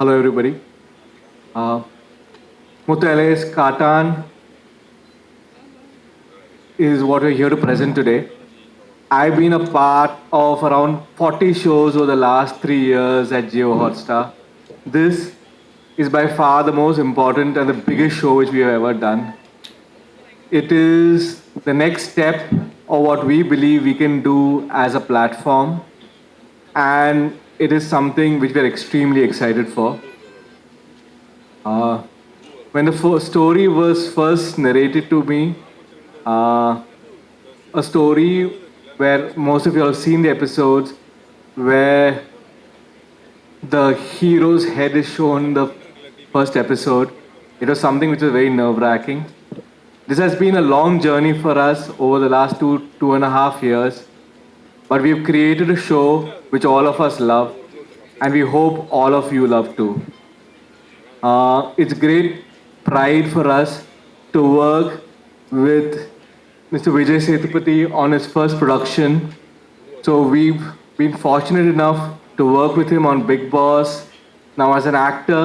Hello, everybody. Uh, Muthu Katan is what we're here to present today. I've been a part of around 40 shows over the last 3 years at Geo Hotstar. This is by far the most important and the biggest show which we have ever done. It is the next step of what we believe we can do as a platform, and it is something which we're extremely excited for. When the story was first narrated to me, uh, a story where most of you have seen the episodes where the hero's head is shown in the first episode. It was something which was very nerve-wracking. This has been a long journey for us over the last 2.5 years, but we've created a show which all of us love, and we hope all of you love too. It's great pride for us to work with Mr. Vijay Sethupathi on his first production. So we've been fortunate enough to work with him on Big Boss, now as an actor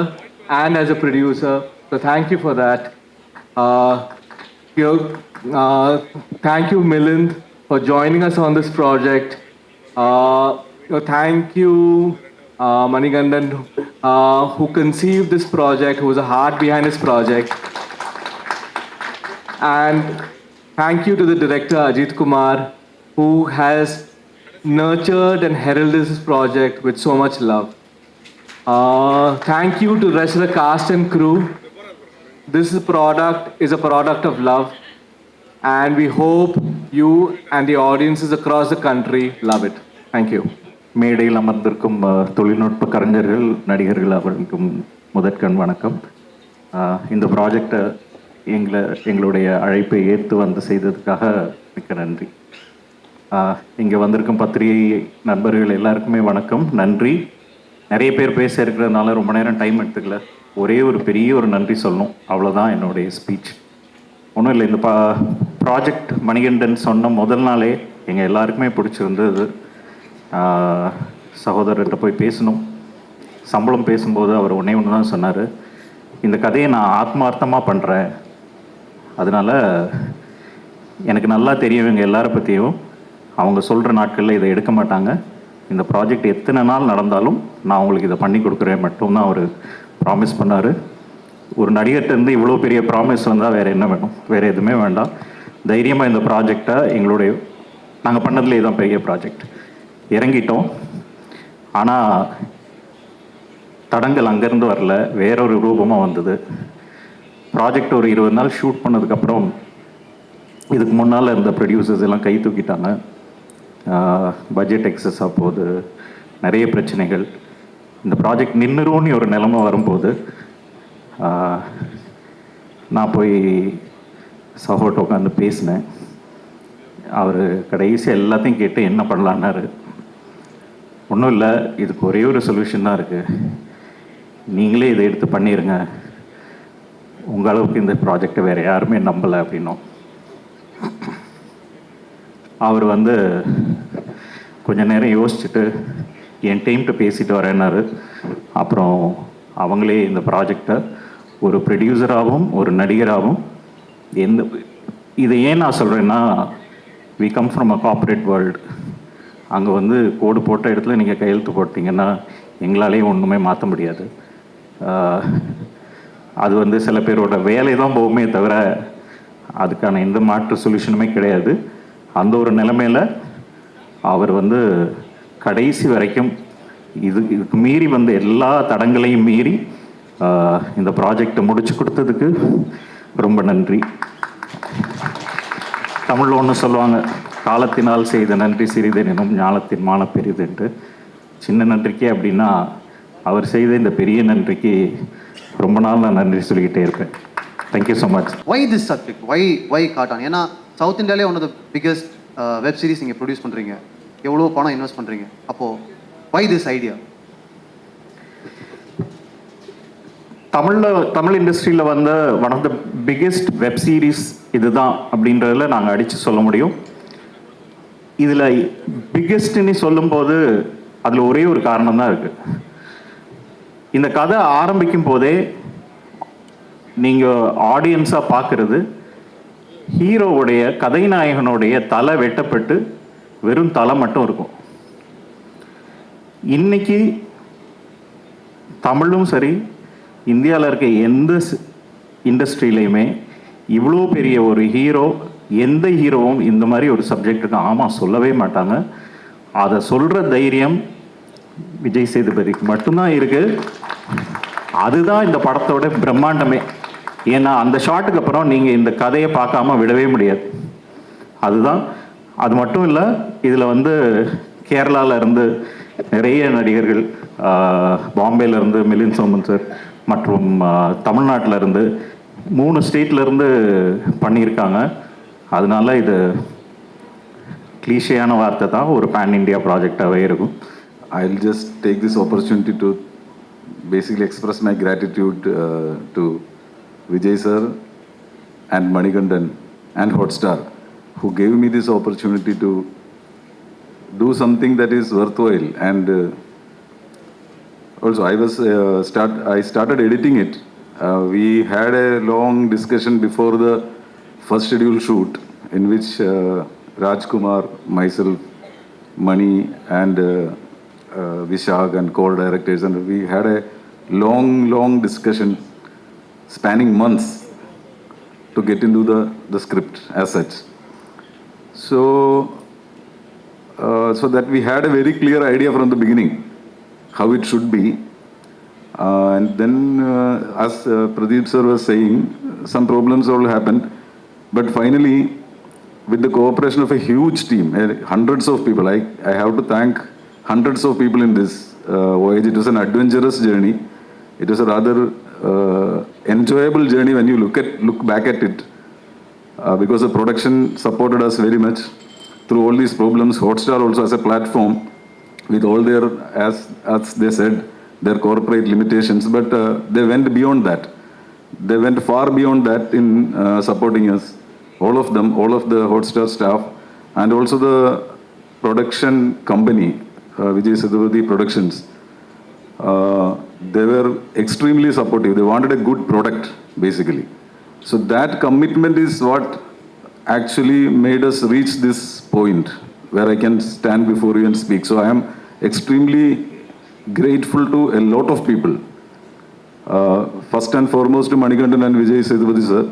and as a producer. So thank you for that. Uh, Thank you, Milind, for joining us on this project. Thank you, Manigandan, who conceived this project, who was the heart behind this project. And thank you to the director, Ajit Kumar, who has nurtured and heralded this project with so much love. Thank you to the rest of the cast and crew. This product is a product of love, and we hope you and the audiences across the country love it. Thank you. மேடையில் அமர்ந்திருக்கும் தொழில்நுட்ப கலைஞர்கள் நடிகர்கள் அவர்களுக்கும் முதற்கண் வணக்கம். இந்த ப்ராஜெக்டை எங்களுடைய அழைப்பை ஏற்று வந்து செய்ததுக்காக மிக்க நன்றி. இங்கே வந்திருக்கும் பத்திரிகை நண்பர்கள் எல்லாருக்குமே வணக்கம், நன்றி. நிறைய பேர் பேச இருக்கிறதுனால ரொம்ப நேரம் டைம் எடுத்துக்கல. ஒரே ஒரு பெரிய ஒரு நன்றி சொல்லணும், அவ்வளோதான் என்னுடைய ஸ்பீச். ஒன்றும் இல்லை, இந்த ப்ராஜெக்ட் மணிகண்டன் சொன்ன முதல் நாளே எங்கள் எல்லாருக்குமே பிடிச்சிருந்தது. சகோதரர்கிட்ட போய் பேசணும், சம்பளம் பேசும்போது அவர் ஒன்றே ஒன்று தான் சொன்னார், இந்த கதையை நான் ஆத்மார்த்தமாக பண்ணுறேன், அதனால் எனக்கு நல்லா தெரியும் இவங்க எல்லாரை பற்றியும், அவங்க சொல்கிற நாட்களில் இதை எடுக்க மாட்டாங்க, இந்த ப்ராஜெக்ட் எத்தனை நாள் நடந்தாலும் நான் உங்களுக்கு இதை பண்ணி கொடுக்குறேன் மட்டும்தான் அவர் ப்ராமிஸ் பண்ணார். ஒரு நடிகர்கிட்டருந்து இவ்வளோ பெரிய ப்ராமிஸ் வந்தால் வேறு என்ன வேணும், வேறு எதுவுமே வேண்டாம். தைரியமாக இந்த ப்ராஜெக்டை நாங்கள் பண்ணதுலேயே தான் பெரிய ப்ராஜெக்ட் இறங்கிட்டோம். ஆனால் தடங்கள் அங்கேருந்து வரல, வேறொரு ரூபமாக வந்தது. ப்ராஜெக்ட் ஒரு 20 நாள் ஷூட் பண்ணதுக்கப்புறம் இதுக்கு முன்னால் இருந்த ப்ரொடியூசர்ஸ் எல்லாம் கை தூக்கிட்டாங்க. பட்ஜெட் எக்ஸஸாக போகுது, நிறைய பிரச்சனைகள். இந்த ப்ராஜெக்ட் நின்றுரும்னு ஒரு நிலைமை வரும்போது நான் போய் சகோட்ட உட்காந்து பேசினேன். அவர் கடைசியாக எல்லாத்தையும் கேட்டு என்ன பண்ணலான்னாரு. ஒன்றும் இல்லை, இதுக்கு ஒரே ஒரு சொல்யூஷன் தான் இருக்குது, நீங்களே இதை எடுத்து பண்ணிடுங்க, உங்கள் அளவுக்கு இந்த ப்ராஜெக்டை வேறு யாருமே நம்பலை அப்படின்னும். அவர் கொஞ்ச நேரம் யோசிச்சுட்டு என் டீம்கிட்ட பேசிட்டு வரேன்னாரு. அப்புறம் அவங்களே இந்த ப்ராஜெக்டை ஒரு ப்ரொடியூசராகவும் ஒரு நடிகராகவும் இதை ஏன் நான் சொல்கிறேன்னா, we come from a corporate world. அங்கே கோடு போட்ட இடத்துல நீங்கள் கையெழுத்து போட்டிங்கன்னா எங்களாலேயும் ஒன்றுமே மாற்ற முடியாது. அது சில பேரோட வேலை தான் போகுமே தவிர அதுக்கான எந்த மாற்று சொல்யூஷனுமே கிடையாது. அந்த ஒரு நிலைமையில் அவர் கடைசி வரைக்கும் இதுக்கு மீறி எல்லா தடங்களையும் மீறி இந்த ப்ராஜெக்டை முடிச்சு கொடுத்ததுக்கு ரொம்ப நன்றி. தமிழில் ஒன்று சொல்லுவாங்க, காலத்தினால் செய்த நன்றி சிறிதெனும் ஞானத்தின் மான பெரிதுன்ட்டு. சின்ன நன்றிக்கே அப்படின்னா அவர் செய்த இந்த பெரிய நன்றிக்கு ரொம்ப நாள் நான் நன்றி சொல்லிக்கிட்டே இருப்பேன். Thank you so much. Why this subject, why Kattan? ஏன்னா சவுத் இந்தியாவிலே one of the biggest web series நீங்கள் ப்ரொடியூஸ் பண்ணுறீங்க, எவ்வளோ பணம் இன்வெஸ்ட் பண்ணுறீங்க, அப்போது வை திஸ் ஐடியா? தமிழ் இண்டஸ்ட்ரியில் one of the biggest web series இதுதான் அப்படின்றதில் நாங்கள் அடித்து சொல்ல முடியும். இதில் பிக்கெஸ்ட்னு சொல்லும்போது அதில் ஒரே ஒரு காரணம் தான் இருக்குது. இந்த கதை ஆரம்பிக்கும் போதே நீங்கள் ஆடியன்ஸாக பார்க்குறது ஹீரோவுடைய கதைநாயகனுடைய தலை வெட்டப்பட்டு வெறும் தலை மட்டும் இருக்கும். இன்னைக்கு தமிழும் சரி, இந்தியாவில் இருக்க எந்த இண்டஸ்ட்ரியிலையுமே இவ்வளோ பெரிய ஒரு ஹீரோ, எந்த ஹீரோவும் இந்த மாதிரி ஒரு சப்ஜெக்டுக்கு ஆமாம் சொல்லவே மாட்டாங்க. அதை சொல்கிற தைரியம் விஜய் சேதுபதிக்கு மட்டும்தான் இருக்குது. அதுதான் இந்த படத்தோட பிரம்மாண்டமே. ஏன்னா அந்த ஷாட்டுக்கு அப்புறம் நீங்கள் இந்த கதையை பார்க்காம விடவே முடியாது. அதுதான். அது மட்டும் இல்லை, இதில் வந்து கேரளாவில் இருந்து நிறைய நடிகர்கள், பாம்பேலேருந்து மிலிந்த் சோமன் சார் மற்றும் தமிழ்நாட்டில் இருந்து 3 ஸ்டேட்லேருந்து பண்ணியிருக்காங்க. அதனால இது கிளீஷையான வார்த்தை தான், ஒரு பேன் இண்டியா ப்ராஜெக்டாகவே இருக்கும். I'll just take this opportunity to basically express my gratitude to Vijay sir and Manikandan and Hotstar, who gave me this opportunity to do something that is worthwhile. And also I started editing it. We had a long discussion before the first scheduled shoot, in which Rajkumar, myself, Mani and Vishak and co-directors, and we had a long discussion spanning months to get into the script as such. So that we had a very clear idea from the beginning how it should be. And then as Pradeep sir was saying, some problems all happened, but finally with the cooperation of a huge team, hundreds of people, I have to thank hundreds of people in this voyage. It was an adventurous journey. It was a rather enjoyable journey when you look back at it, because the production supported us very much through all these problems. Hotstar also as a platform with all their, as they said, their corporate limitations, but they went beyond that. They went far beyond that in supporting us, all of them, all of the Hotstar staff, and also the production company, Vijay Sethupathi Productions. They were extremely supportive. They wanted a good product, basically. So that commitment is what actually made us reach this point where I can stand before you and speak. So I am extremely grateful to a lot of people. First and foremost to Manikandan and Vijay Sethupathi sir,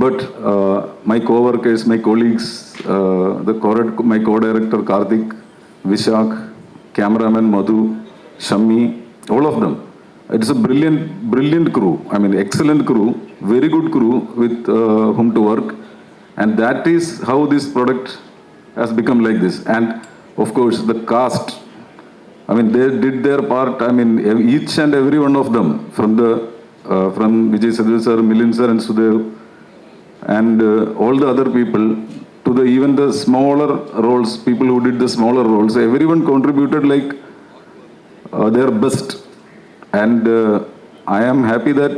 but my co-workers, my colleagues, my co-director Karthik, Vishak, cameraman Madhu, Shammi, all of them. It's a brilliant crew. I mean, excellent crew, very good crew with whom to work. And that is how this product has become like this. And of course, the cast, I mean, they did their part. I mean, each and every one of them, from Vijay Sethupathi sir, Milind sir and Sudev, and all the other people, to even the smaller roles, people who did the smaller roles, everyone contributed like their best. And I am happy that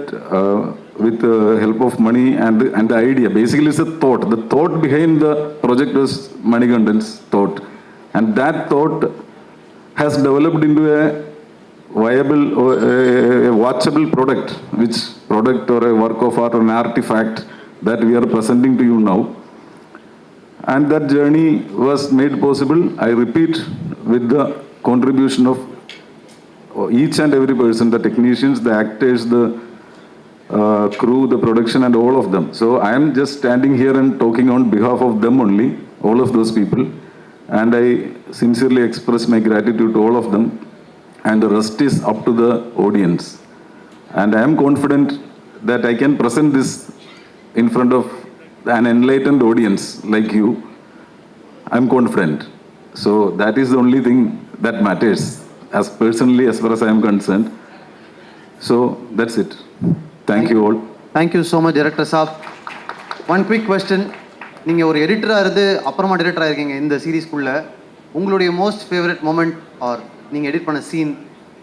with the help of money and the idea, basically it's a thought. The thought behind the project was Manikandan's thought. And that thought has developed into a viable, a watchable product, which product or a work of art or an artifact that we are presenting to you now. And that journey was made possible, I repeat, with the contribution of each and every person, the technicians, the actors, the crew, the production, and all of them. So I am just standing here and talking on behalf of them only, all of those people. And I sincerely express my gratitude to all of them. And the rest is up to the audience. And I am confident that I can present this in front of an enlightened audience like you. I am confident. So that is the only thing that matters, as personally as far as I am concerned. So that's it. Thank you all. Thank you so much, Director Saab. One quick question. நீங்கள் ஒரு எடிட்டராக இருந்து அப்புறமா டிரெக்டராக இருக்கீங்க இந்த சீரீஸ்க்குள்ள, உங்களுடைய most favourite moment R நீங்கள் edit பண்ண scene,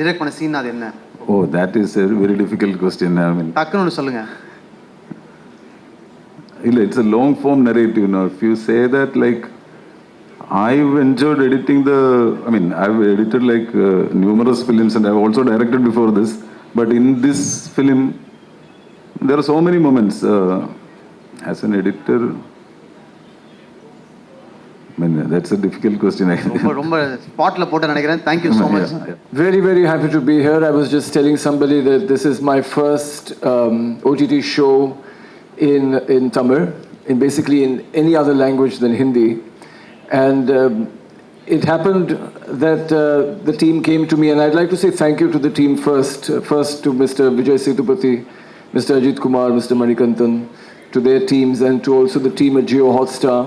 direct பண்ண சீன், அது என்ன? Oh, that is a very difficult question. I mean, டக்குன்னு சொல்லுங்க. It's a long form narrative. If you say that, like, I've enjoyed editing I've edited like numerous films, and I've also directed before this. But in this film, there are so many moments. As an editor, I mean, that's a difficult question. I think. ரொம்ப ரொம்ப ஸ்பாட்ல போட்டு நினைக்கிறேன். Thank you so much. Yeah. Very, very happy to be here. I was just telling somebody that this is my first OTT show in Tamil, basically in any other language than Hindi. And it happened that the team came to me, and I'd like to say thank you to the team first. First to Mr. Vijay Sethupathi, Mr. Ajit Kumar, Mr. Manikantan, to their teams, and to also the team at Jio Hotstar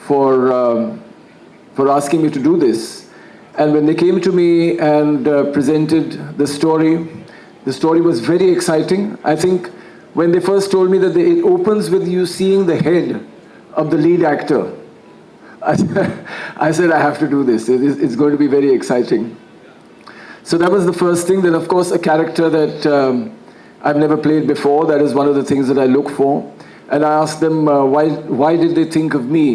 for asking me to do this. And when they came to me and presented the story was very exciting. I think when they first told me that it opens with you seeing the head of the lead actor, I said, I have to do this. It's going to be very exciting. So that was the first thing. Then, of course, a character that I've never played before. That is one of the things that I look for. And I asked them, why did they think of me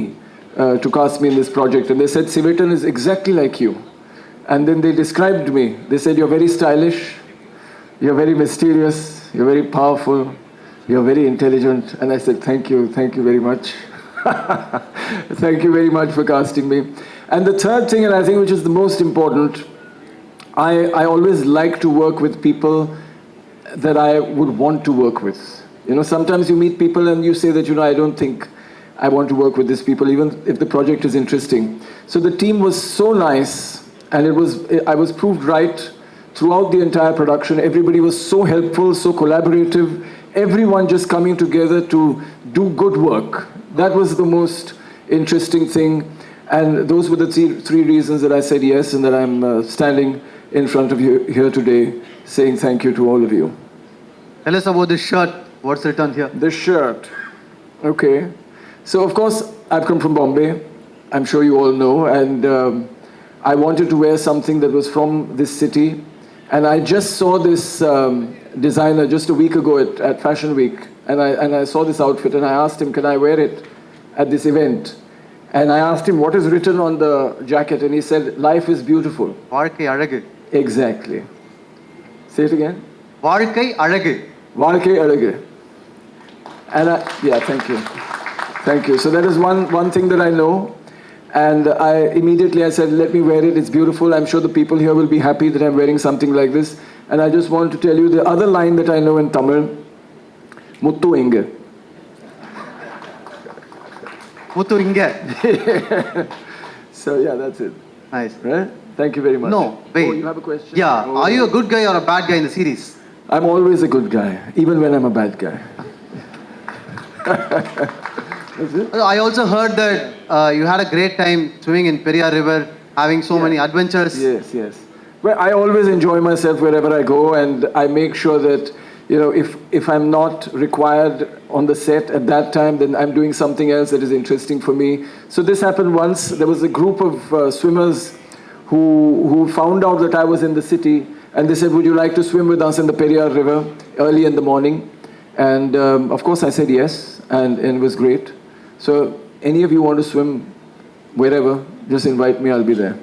to cast me in this project? And they said, Sivetan is exactly like you. And then they described me. They said, you're very stylish, you're very mysterious, you're very powerful, you're very intelligent. And I said, thank you very much. Thank you very much for casting me. And the third thing, and I think which is the most important, I always like to work with people that I would want to work with. You know, sometimes you meet people and you say that, you know, I don't think I want to work with these people, even if the project is interesting. So the team was so nice, and I was proved right throughout the entire production. Everybody was so helpful, so collaborative, everyone just coming together to do good work. That was the most interesting thing. And those were the three reasons that I said yes, and that I'm standing in front of you here today saying thank you to all of you. Tell us about this shirt. What's written here? This shirt. Okay. So, of course, I've come from Bombay. I'm sure you all know. And I wanted to wear something that was from this city. And I just saw this designer just a week ago at Fashion Week. And I saw this outfit, and I asked him, can I wear it at this event? And I asked him, what is written on the jacket? And he said, life is beautiful. வாழ்க்கை அழகு. Exactly. Say it again. வாழ்க்கை அழகு. வாழ்க்கை அழகு. And thank you. Thank you. So that is one thing that I know. And I immediately said, let me wear it. It's beautiful. I'm sure the people here will be happy that I'm wearing something like this. And I just want to tell you the other line that I know in Tamil. Muthu inga. முத்து இங்க. So yeah, that's it. Nice. Right? Thank you very much. No, wait. Oh, you have a question? Yeah. Oh. Are you a good guy or a bad guy in the series? I'm always a good guy, even when I'm a bad guy. I also heard that you had a great time swimming in Periyar River, having so many adventures. Yes. Well, I always enjoy myself wherever I go, and I make sure that, you know, if I'm not required on the set at that time, then I'm doing something else that is interesting for me. So this happened once. There was a group of swimmers who found out that I was in the city, and they said, would you like to swim with us in the Periyar River early in the morning? And of course I said yes, and it was great. So any of you want to swim wherever, just invite me, I'll be there.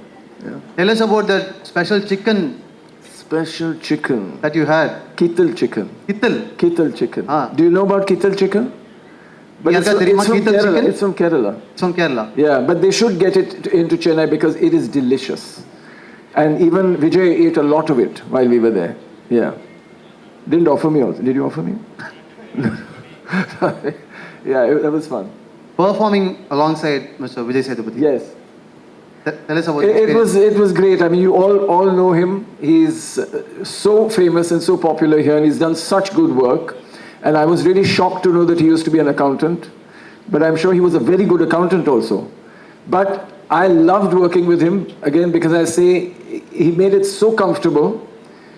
Yeah. Tell us about that special chicken Special chicken. that you had. Kittel chicken. Kittal. Kittel chicken. Ah. Do you know about Kittel chicken? But Yeah, தெரியுமா from Kittel Kerala. chicken? It's from Kerala. It's from Kerala. Yeah, but they should get it into Chennai because it is delicious. And even Vijay ate a lot of it while we were there. Yeah. Didn't offer me also. Did you offer me? Yeah, that was fun. Performing alongside Mr. Vijay Sethupathi. Yes. Tell us about the It experience. was great. I mean, you all know him. He's so famous and so popular here, and he's done such good work. And I was really shocked to know that he used to be an accountant. But I'm sure he was a very good accountant also. But I loved working with him, again, because I say he made it so comfortable,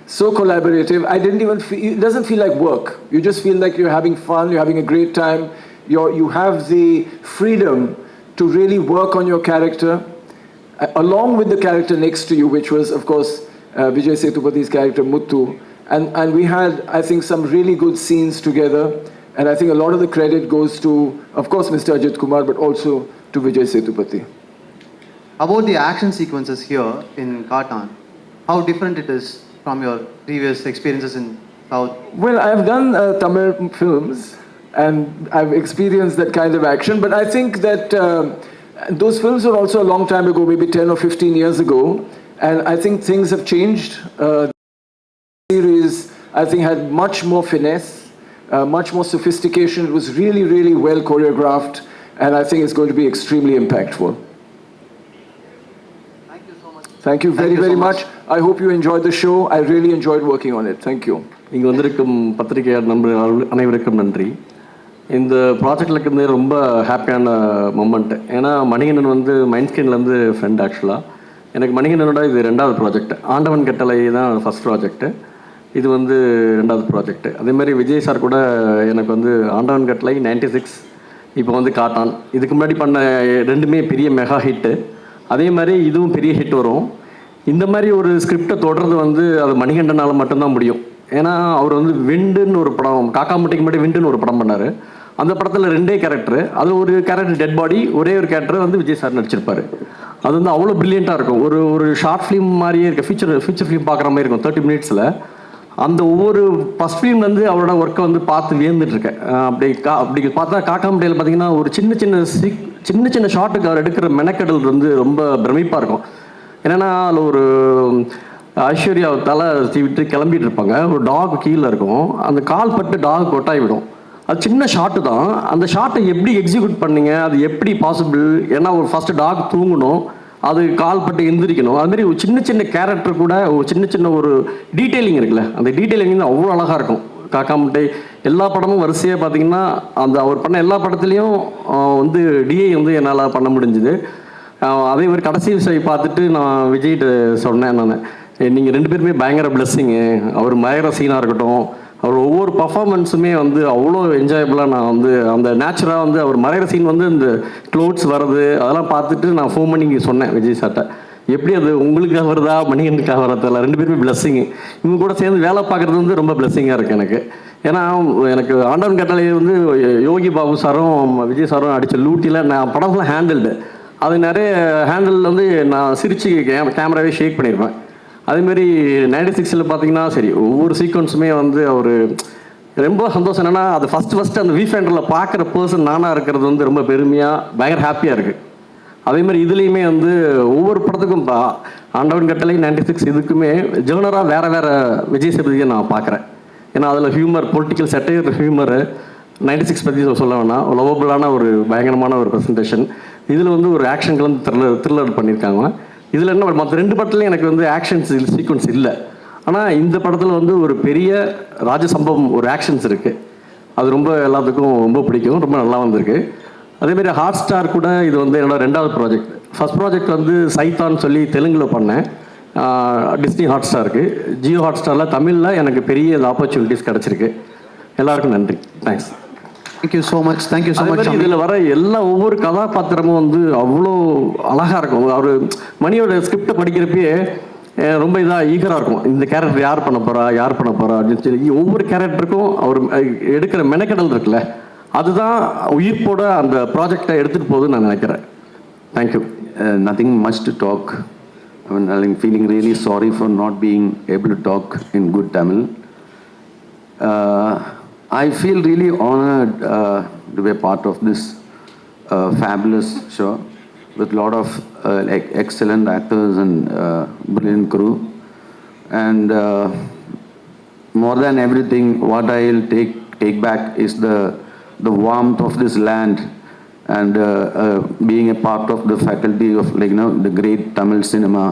so collaborative. I didn't even feel, it doesn't feel like work. You just feel like you're having fun, you're having a great time. You have the freedom to really work on your character, along with the character next to you, which was, of course, Vijay Sethupathiy's character, Muthu. And we had, I think, some really good scenes together. And I think a lot of the credit goes to, of course, Mr. Ajit Kumar, but also to Vijay Sethupathi. About the action sequences here in Katan, how different it is from your previous experiences in South? Well, I've done Tamil films and I've experienced that kind of action, but I think that those films were also a long time ago, maybe 10 or 15 years ago, and I think things have changed. The series, I think, had much more finesse, much more sophistication. It was really, really well choreographed, and I think it's going to be extremely impactful. Thank you so much. Thank you very, Thank you so very much. much. I hope you enjoyed the show. I really enjoyed working on it. Thank you. இங்கே வந்திருக்கும் பத்திரிகையாளர் நண்பர்கள் அனைவருக்கும் நன்றி. இந்த ப்ராஜெக்டில் இருக்கிறது ரொம்ப ஹாப்பியான மொமெண்ட். ஏன்னா மணிகண்டன் வந்து மைண்ட் ஸ்கிரீன்லேருந்து ஃப்ரெண்ட் ஆக்சுவலாக. எனக்கு மணிகண்டனோட இது 2வது ப்ராஜெக்ட். ஆண்டவன் கட்டளை தான் ஃபஸ்ட் ப்ராஜெக்ட்டு, இது வந்து 2வது ப்ராஜெக்ட்டு. அதேமாதிரி விஜய் சார் கூட எனக்கு வந்து ஆண்டவன் கட்டளை 96, இப்போ வந்து காட்டான், இதுக்கு முன்னாடி பண்ண 2மே பெரிய மெகா ஹிட்டு. அதே மாதிரி இதுவும் பெரிய ஹிட் வரும். இந்த மாதிரி ஒரு ஸ்கிரிப்டை தொடர்றது வந்து அது மணிகண்டனால் மட்டும்தான் முடியும். ஏன்னா அவர் வந்து விண்டுன்னு ஒரு படம், காக்கா முட்டைக்கு முன்னாடி விண்டுன்னு ஒரு படம் பண்ணார். அந்த படத்தில் 2 கேரக்டரு, அது ஒரு கேரக்டர் டெட் பாடி, ஒரே ஒரு கேரக்டர் வந்து விஜய் சார் நடிச்சிருப்பார். அது வந்து அவ்வளோ ப்ரில்லியண்ட்டாக இருக்கும். ஒரு ஷார்ட் ஃபிலிம் மாதிரியே இருக்க, ஃபியூச்சர் ஃபிலிம் பார்க்குற மாதிரி இருக்கும் 30 மினிட்ஸில். அந்த ஒவ்வொரு ஃபஸ்ட் ஃபிலிம் வந்து அவரோட ஒர்க்கை வந்து பார்த்து வியந்துட்டுருக்கேன். அப்படி பார்த்தா காக்கா முட்டையில் பார்த்தீங்கன்னா ஒரு சின்ன சின்ன ஷார்ட்டுக்கு அவர் எடுக்கிற மெனக்கடல் வந்து ரொம்ப பிரமிப்பாக இருக்கும். என்னென்னா அதில் ஒரு ஐஸ்வர்யா தலை விட்டு கிளம்பிட்டு இருப்பாங்க, ஒரு டாக் கீழே இருக்கும், அந்த கால் பட்டு டாக் கொட்டாய் விடும். அது சின்ன ஷாட்டு தான். அந்த ஷாட்டை எப்படி எக்ஸிக்யூட் பண்ணீங்க, அது எப்படி பாசிபிள்? ஏன்னா ஒரு ஃபஸ்ட்டு டாக் தூங்கணும், அது கால் பட்டு எந்திரிக்கணும். அதுமாரி ஒரு சின்ன கேரக்டர் கூட ஒரு சின்ன ஒரு டீட்டெயிலிங் இருக்குல்ல, அந்த டீட்டெயிலிங் வந்து அவ்வளோ அழகாக இருக்கும். காக்கா முட்டை எல்லா படமும் வரிசையாக பார்த்தீங்கன்னா அந்த அவர் பண்ண எல்லா படத்துலேயும் வந்து டிஐ வந்து என்னால் பண்ண முடிஞ்சுது. அதே மாதிரி கடைசி விஷயம் பார்த்துட்டு நான் விஜய்கிட்ட சொன்னேன், நான் நீங்கள் 2 பேருமே பயங்கர பிளெஸ்ஸிங்கு. அவர் மயக்கிற சீனாக இருக்கட்டும், அவர் ஒவ்வொரு பர்ஃபார்மன்ஸுமே வந்து அவ்வளோ என்ஜாயபுளாக. நான் வந்து அந்த நேச்சுராக வந்து அவர் மறைகிற சீன் வந்து இந்த க்ளோத்ஸ் வர்றது அதெல்லாம் பார்த்துட்டு நான் ஃபோன் பண்ணி சொன்னேன் விஜய் சார்ட்ட, எப்படி அது உங்களுக்காக வருதா மணிகண்டனுக்காக வரதில்ல, 2 பேருமே பிளெஸ்ஸிங்கு. இவங்க கூட சேர்ந்து வேலை பார்க்குறது வந்து ரொம்ப பிளெஸ்ஸிங்காக இருக்குது எனக்கு. ஏன்னா எனக்கு ஆண்டவன் கட்டளை வந்து யோகி பாபு சாரும் விஜய் சாரும் அடித்த லூட்டியில் நான் படம்லாம் ஹேண்டில்டு. அது நிறைய ஹேண்டில் வந்து நான் சிரித்து கேமராவே ஷேக் பண்ணியிருப்பேன். அதேமாரி 96ல் பார்த்தீங்கன்னா சரி, ஒவ்வொரு சீக்வன்ஸுமே வந்து அவர் ரொம்ப சந்தோஷம். என்னென்னா அது ஃபஸ்ட்டு அந்த வீஃபேண்டரில் பார்க்குற பர்சன் நானாக இருக்கிறது வந்து ரொம்ப பெருமையாக பயங்கர ஹாப்பியாக இருக்குது. அதேமாதிரி இதுலேயுமே வந்து ஒவ்வொரு படத்துக்கும் ஆண்டவன் கட்டளை 96 இதுக்குமே ஜேர்னராக வேறு விஜய் சேதுபதியை நான் பார்க்குறேன். ஏன்னா அதில் ஹியூமர், பொலிட்டிக்கல் செட்டையர் ஹியூமரு 96 பற்றி சொல்ல வேணாம், லவபுளான ஒரு பயங்கரமான ஒரு ப்ரெசன்டேஷன். இதில் வந்து ஒரு ஆக்ஷன் கலந்து த்ரில்லர் பண்ணியிருக்காங்க. இதில் என்ன மற்ற 2 படத்துலையும் எனக்கு வந்து ஆக்ஷன்ஸ் சீக்வன்ஸ் இல்லை. ஆனால் இந்த படத்தில் வந்து ஒரு பெரிய ராஜசம்பவம் ஒரு ஆக்ஷன்ஸ் இருக்குது. அது ரொம்ப எல்லாத்துக்கும் ரொம்ப பிடிக்கும், ரொம்ப நல்லா வந்திருக்கு. அதேமாரி ஹாட் ஸ்டார் கூட இது வந்து என்னோட 2வது ப்ராஜெக்ட். ஃபஸ்ட் ப்ராஜெக்ட் வந்து சைத்தான்னு சொல்லி தெலுங்கில் பண்ணேன், டிஸ்னி ஹாட் ஸ்டாருக்கு. ஜியோ ஹாட் ஸ்டாரில் தமிழில் எனக்கு பெரிய ஆப்பர்ச்சுனிட்டிஸ் கிடச்சிருக்கு. எல்லாருக்கும் நன்றி, thanks. Thank you so much. Thank you so much. இதில் வர ஒவ்வொரு கதாபாத்திரமும் வந்து அவ்வளோ அழகாக இருக்கும். அவர் மணியோட ஸ்கிரிப்டை படிக்கிறப்பயே ரொம்ப இதாக ஈகராக இருக்கும், இந்த கேரக்டர் யார் பண்ண போகிறா அப்படின்னு சொல்லி. ஒவ்வொரு கேரக்டருக்கும் அவர் எடுக்கிற மெனக்கடல் இருக்குல்ல, அதுதான் உயிர்ப்போட அந்த ப்ராஜெக்டை எடுத்துகிட்டு போகுதுன்னு நான் நினைக்கிறேன். Thank you. Nothing much to talk. I mean, I'm feeling really sorry for not being able to talk in good Tamil. I feel really honored to be a part of this fabulous show with a lot of excellent actors and brilliant crew. And more than everything, what I'll take back is the warmth of this land and being a part of the faculty of the great Tamil cinema.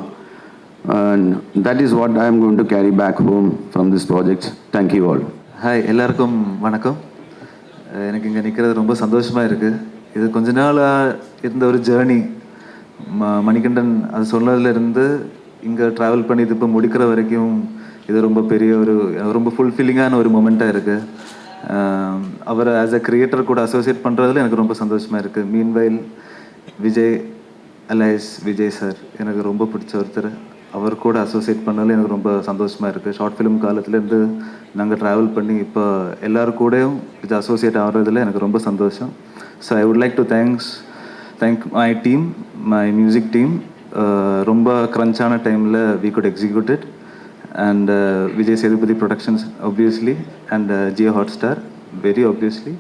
And that is what I am going to carry back home from this project. Thank you all. Hi, எல்லாருக்கும் வணக்கம். எனக்கு இங்கே நிற்கிறது ரொம்ப சந்தோஷமாக இருக்குது. இது கொஞ்ச நாளாக இருந்த ஒரு ஜேர்னி. மணிகண்டன் அது சொன்னதுலேருந்து இங்கே ட்ராவல் பண்ணி இது இப்போ முடிக்கிற வரைக்கும் இது ரொம்ப பெரிய ரொம்ப ஃபுல்ஃபில்லிங்கான ஒரு மொமெண்ட்டாக இருக்குது. அவரை ஆஸ் அ கிரியேட்டர் கூட அசோசியேட் பண்ணுறதுல எனக்கு ரொம்ப சந்தோஷமாக இருக்குது. மீன்வைல் விஜய் சார் எனக்கு ரொம்ப பிடிச்ச ஒருத்தர். அவர் கூட அசோசியேட் பண்ணாலும் எனக்கு ரொம்ப சந்தோஷமாக இருக்குது. ஷார்ட் ஃபிலிம் காலத்துலேருந்து நாங்கள் ட்ராவல் பண்ணி இப்போ எல்லோரும் கூடயும் இது அசோசியேட் ஆகிறதுல எனக்கு ரொம்ப சந்தோஷம். So I would like to thank my team, my music team. ரொம்ப க்ரன்ச்சான டைமில் we could execute it. and Vijay Sethupathi Productions, obviously, and Jio Hotstar, very obviously.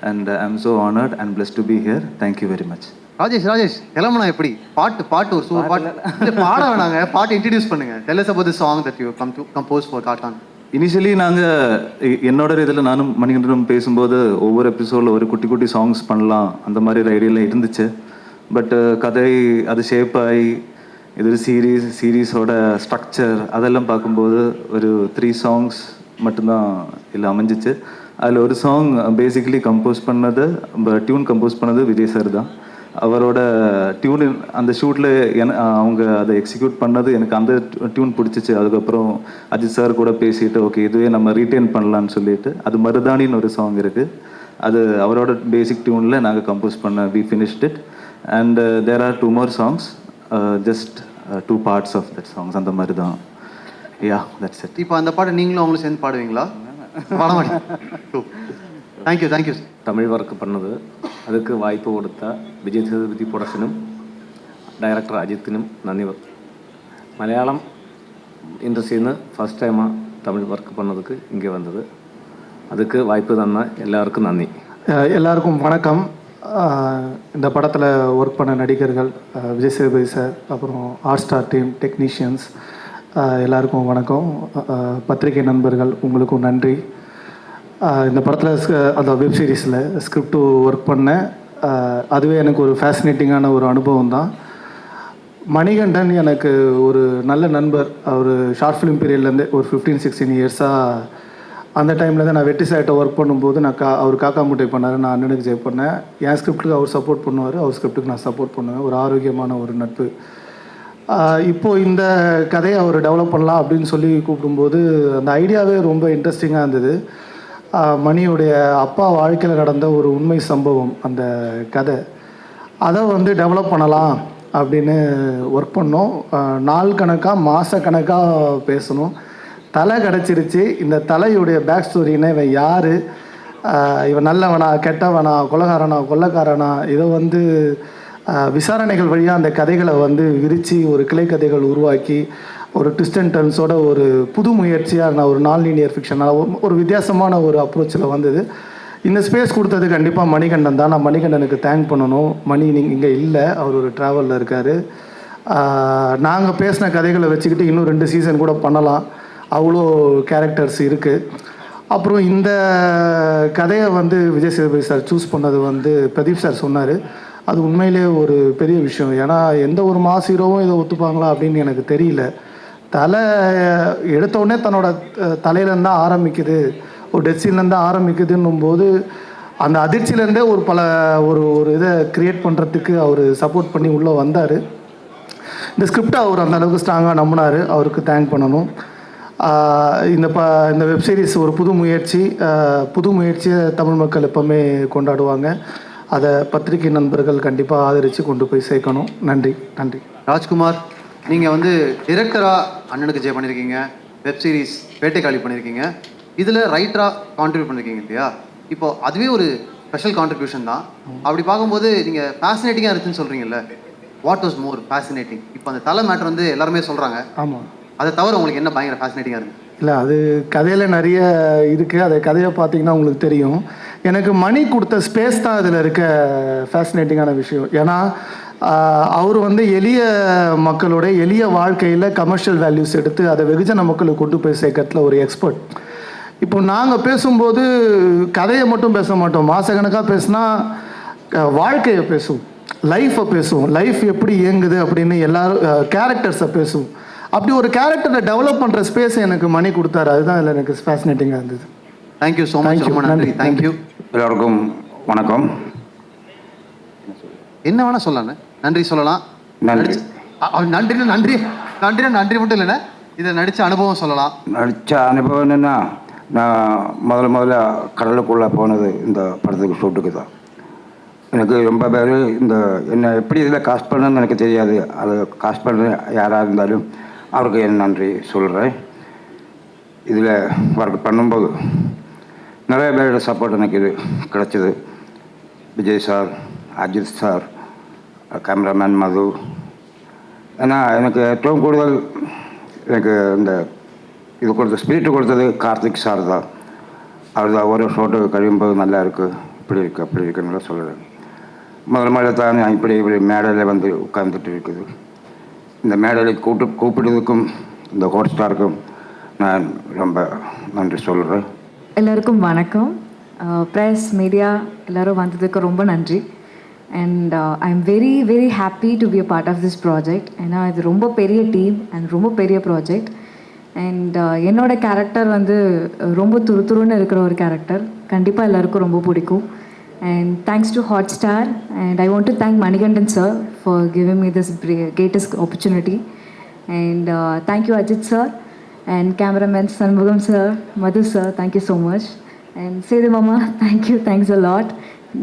And I'm so honored and blessed to be here. Thank you very much. Rajesh கிளம்புனா எப்படி? பாட்டு ஒரு super பாட்டு. இல்ல பாட வேணாங்க, பாட்டு இன்ட்ரடியூஸ் பண்ணுங்க. Tell us about the song that you come to compose for Kattan. Initially நாங்கள் என்னோட இதில் நானும் மணிகண்டனும் பேசும்போது ஒவ்வொரு எபிசோடில் ஒரு குட்டி குட்டி சாங்ஸ் பண்ணலாம் அந்த மாதிரி ஒரு ஐடியாவில் இருந்துச்சு. பட் கதை அது ஷேப் ஆகி இது ஒரு சீரீஸோட ஸ்ட்ரக்சர் அதெல்லாம் பார்க்கும்போது ஒரு 3 songs மட்டும்தான் இல்லை அமைஞ்சிச்சு. அதில் ஒரு சாங் பேசிக்கலி கம்போஸ் பண்ணது, டியூன் கம்போஸ் பண்ணது விஜய் சார் தான். அவரோட டியூன் அந்த ஷூட்டில் அவங்க அதை எக்ஸிக்யூட் பண்ணது எனக்கு அந்த டியூன் பிடிச்சிச்சு. அதுக்கப்புறம் அஜித் சார் கூட பேசிட்டு ஓகே இதுவே நம்ம ரீட்டைன் பண்ணலான்னு சொல்லிட்டு அது மருதானின்னு ஒரு சாங் இருக்குது. அது அவரோட பேசிக் டியூனில் நாங்கள் கம்போஸ் பண்ண we finished it. And there are 2 more songs, just 2 parts of that songs. அந்த மாதிரி தான். Yeah that's it. இப்போ அந்த பாட்டு நீங்களும் அவங்களும் சேர்ந்து பாடுவீங்களா? பாட மாட்டேன். தேங்க்யூ. தமிழ் ஒர்க் பண்ணது, அதுக்கு வாய்ப்பு கொடுத்த விஜய் சேதுபதி ப்ரொடக்ஷனும் டைரக்டர் அஜித்திനും நன்றி. மலையாளம் இண்டஸ்ட்ரியில் നിന്ന് ஃபஸ்ட் டைமாக தமிழ் ஒர்க் பண்ணதுக்கு இங்கே வந்தது, அதுக்கு வாய்ப்பு தந்த எல்லாருக்கும் நன்றி. எல்லாருக்கும் வணக்கம். இந்த படத்தில் ஒர்க் பண்ண நடிகர்கள் விஜய் சேதுபதி சார், அப்புறம் ஹாட்ஸ்டார் டீம், டெக்னீஷியன்ஸ் எல்லாருக்கும் வணக்கம். பத்திரிகை நண்பர்கள் உங்களுக்கும் நன்றி. இந்த படத்தில் அந்த வெப் சீரிஸில் ஸ்கிரிப்ட் ஒர்க் பண்ணேன். அதுவே எனக்கு ஒரு ஃபேசினேட்டிங்கான ஒரு அனுபவம் தான். மணிகண்டன் எனக்கு ஒரு நல்ல நண்பர். அவர் ஷார்ட் ஃபிலிம் பீரியட்லேருந்து ஒரு 15-16 இயர்ஸாக அந்த டைமில் தான் நான் வெட்டி சாய்ட்டை ஒர்க் பண்ணும்போது நான் அவர் காக்கா முட்டை பண்ணார், நான் அண்ணனுக்கு ஜெய் பண்ணேன். என் ஸ்கிரிப்டுக்கு அவர் சப்போர்ட் பண்ணுவார், அவர் ஸ்கிரிப்டுக்கு நான் சப்போர்ட் பண்ணுவேன். ஒரு ஆரோக்கியமான ஒரு நட்பு. இப்போது இந்த கதையை அவர் டெவலப் பண்ணலாம் அப்படின்னு சொல்லி கூப்பிடும்போது அந்த ஐடியாவே ரொம்ப இன்ட்ரெஸ்டிங்காக இருந்தது. மணியுடைய அப்பா வாழ்க்கையில் நடந்த ஒரு உண்மை சம்பவம் அந்த கதை, அதை டெவலப் பண்ணலாம் அப்படின்னு ஒர்க் பண்ணோம். நாள் கணக்காக மாதக்கணக்காக பேசணும். தலை கிடச்சிருச்சு. இந்த தலையுடைய பேக் ஸ்டோரின்னா இவன் யார், இவன் நல்லவனா கெட்டவனா கொலைகாரனா இதை விசாரணைகள் வழியாக அந்த கதைகளை விரித்து ஒரு கிளை கதைகள் உருவாக்கி ஒரு ட்விஸ்ட் அண்ட் டர்ன்ஸோட ஒரு புது முயற்சியாக நான் ஒரு நான் லீனியர் ஃபிக்ஷனாக ஒரு வித்தியாசமான ஒரு அப்ரோச்சில் வந்தது. இந்த ஸ்பேஸ் கொடுத்தது கண்டிப்பாக மணிகண்டன் தான். நான் மணிகண்டனுக்கு தேங்க் பண்ணணும். மணி நீங்கள் இங்கே இல்லை, அவர் ஒரு ட்ராவலில் இருக்கார். நாங்கள் பேசின கதைகளை வச்சுக்கிட்டு இன்னும் 2 சீசன் கூட பண்ணலாம், அவ்வளோ கேரக்டர்ஸ் இருக்குது. அப்புறம் இந்த கதையை விஜய் சேதுபதி சார் சூஸ் பண்ணது பிரதீப் சார் சொன்னார். அது உண்மையிலே ஒரு பெரிய விஷயம். ஏன்னா எந்த ஒரு மாஸ் ஹீரோவும் இதை ஒத்துப்பாங்களா அப்படின்னு எனக்கு தெரியல. தலை எடுத்தோடனே தன்னோட தலையிலேருந்து தான் ஆரம்பிக்குது, ஒரு டெத் சீன்லேருந்து தான் ஆரம்பிக்குதுன்னும் போது அந்த அதிர்ச்சியிலேருந்தே ஒரு இதை க்ரியேட் பண்ணுறதுக்கு அவர் சப்போர்ட் பண்ணி உள்ளே வந்தார். இந்த ஸ்கிரிப்டை அவர் அந்த அளவுக்கு ஸ்ட்ராங்காக நம்பினார், அவருக்கு தேங்க் பண்ணணும். இந்த வெப்சீரிஸ் ஒரு புது முயற்சியை தமிழ் மக்கள் எப்போவுமே கொண்டாடுவாங்க. அதை பத்திரிகை நண்பர்கள் கண்டிப்பாக ஆதரித்து கொண்டு போய் சேர்க்கணும். நன்றி. ராஜ்குமார், நீங்கள் டிரெக்டராக அண்ணனுக்கு ஜெய் பண்ணியிருக்கீங்க, வெப் சீரிஸ் வேட்டைக்காளி பண்ணியிருக்கீங்க, இதில் ரைட்டராக கான்ட்ரிபியூட் பண்ணியிருக்கீங்க இல்லையா? இப்போது அதுவே ஒரு ஸ்பெஷல் கான்ட்ரிபியூஷன் தான். அப்படி பார்க்கும்போது நீங்கள் ஃபேசினேட்டிங்காக இருக்குன்னு சொல்கிறீங்கல்ல, வாட் வாஸ் மோர் ஃபேசினேட்டிங்? இப்போ அந்த தலை மேட்டர் எல்லாருமே சொல்கிறாங்க. ஆமாம். அதை தவிர உங்களுக்கு என்ன பயங்கர ஃபேசினேட்டிங்காக இருக்குது? இல்லை, அது கதையில் நிறைய இருக்குது. அதை கதையை பார்த்தீங்கன்னா உங்களுக்கு தெரியும். எனக்கு மணி கொடுத்த ஸ்பேஸ் தான் அதில் இருக்க ஃபேசினேட்டிங்கான விஷயம். ஏன்னா அவர் எளிய மக்களோட எளிய வாழ்க்கையில் கமர்ஷியல் வேல்யூஸ் எடுத்து அதை வெகுஜன மக்களுக்கு கொண்டு போய் சேர்க்கறதுல ஒரு எக்ஸ்பர்ட். இப்போ நாங்கள் பேசும்போது கதையை மட்டும் பேச மாட்டோம், மாதக்கணக்காக பேசினா வாழ்க்கையை பேசுவோம், லைஃப்பை பேசுவோம், லைஃப் எப்படி இயங்குது அப்படின்னு எல்லாரும் கேரக்டர்ஸை பேசுவோம். அப்படி ஒரு கேரக்டரை டெவலப் பண்ணுற ஸ்பேஸ் எனக்கு மணி கொடுத்தாரு. அதுதான் இதில் எனக்கு ஃபேசினேட்டிங்காக இருந்தது. Thank you so much. ரொம்ப நன்றி. தேங்க்யூ. எல்லாருக்கும் வணக்கம். என்ன வேணால் சொல்லலாண்ணே, நன்றி சொல்லலாம். நன்றி மட்டும் இல்லைண்ணே, இதை நடித்த அனுபவம் சொல்லலாம். நடித்த அனுபவம் என்னென்னா, நான் முதல்ல கடலுக்குள்ளே போனது இந்த படத்துக்கு ஷூட்டுக்கு தான். எனக்கு ரொம்ப பேர் என்னை எப்படி இதில் காஸ்ட் பண்ணணும்னு எனக்கு தெரியாது. அது காஸ்ட் பண்ண யாராக இருந்தாலும் அவருக்கு என் நன்றி சொல்கிறேன். இதில் ஒர்க் பண்ணும்போது நிறைய பேரோட சப்போர்ட் எனக்கு இது கிடச்சிது. Vijay sir, Ajith sir, cameraman Madhu. ஏன்னா எனக்கு ഏറ്റവും കൂടുതൽ எனக்கு இந்த இது கொடுத்த ஸ்பிரிட் கொடுத்தது கார்த்திக் சார் தான். அவர் தான் ஒரு ஷோட்டு கழியும்போது நல்லா இருக்குது, இப்படி இருக்குது அப்படி இருக்குன்னு சொல்லுறேன். முதல்ல தான் இப்படி மேடையில் வந்து உட்கார்ந்துட்டு இருக்குது. இந்த மேடையில் கூப்பிட்டதுக்கும் இந்த ஹாட் ஸ்டாருக்கும் நான் ரொம்ப நன்றி சொல்கிறேன். எல்லாருக்கும் வணக்கம். ப்ரெஸ் மீடியா எல்லோரும் வந்ததுக்கு ரொம்ப நன்றி. And I am very very happy to be a part of this project. ஏன்னா இது ரொம்ப பெரிய டீம் அண்ட் ரொம்ப பெரிய ப்ராஜெக்ட். அண்ட் என்னோட கேரக்டர் வந்து ரொம்ப துருதுருன்னு இருக்கிற ஒரு கேரக்டர். கண்டிப்பாக எல்லாருக்கும் ரொம்ப பிடிக்கும். And thanks to Hotstar, and I want to thank Manikandan sir for giving me this greatest opportunity. And thank you Ajit sir, and cameraman Sanmugam sir, Madhu sir, thank you so much. And Sedu mama, thanks a lot.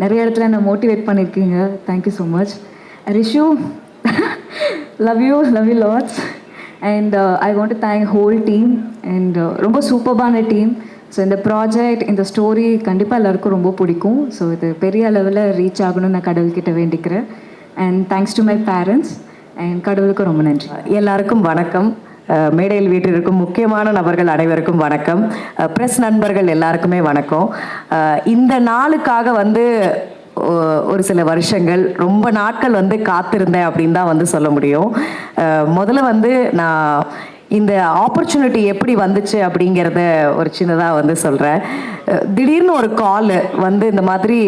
நிறைய இடத்துல என்ன motivate பண்ணியிருக்கீங்க, thank you so much. Rishu, love you lots. And I want to thank whole team. And ரொம்ப சூப்பர்பான team. So இந்த project, இந்த story கண்டிப்பாக எல்லாருக்கும் ரொம்ப பிடிக்கும். ஸோ இது பெரிய லெவலில் ரீச் ஆகணும்னு நான் கடவுள்கிட்ட வேண்டிக்கிறேன். And thanks to my parents. And கடவுளுக்கு ரொம்ப நன்றி. எல்லாருக்கும் வணக்கம். மேடையில் வீட்டிற்கும் முக்கியமான நபர்கள் அனைவருக்கும் வணக்கம். ப்ரெஸ் நண்பர்கள் எல்லாருக்குமே வணக்கம். இந்த நாளுக்காக வந்து ஒரு சில வருஷங்கள், ரொம்ப நாட்கள் வந்து காத்திருந்தேன் அப்படின்னு தான் வந்து சொல்ல முடியும். முதல்ல வந்து நான் இந்த ஆப்பர்ச்சுனிட்டி எப்படி வந்துச்சு அப்படிங்கிறத ஒரு சின்னதாக வந்து சொல்கிறேன். திடீர்னு ஒரு கால் வந்து இந்த மாதிரி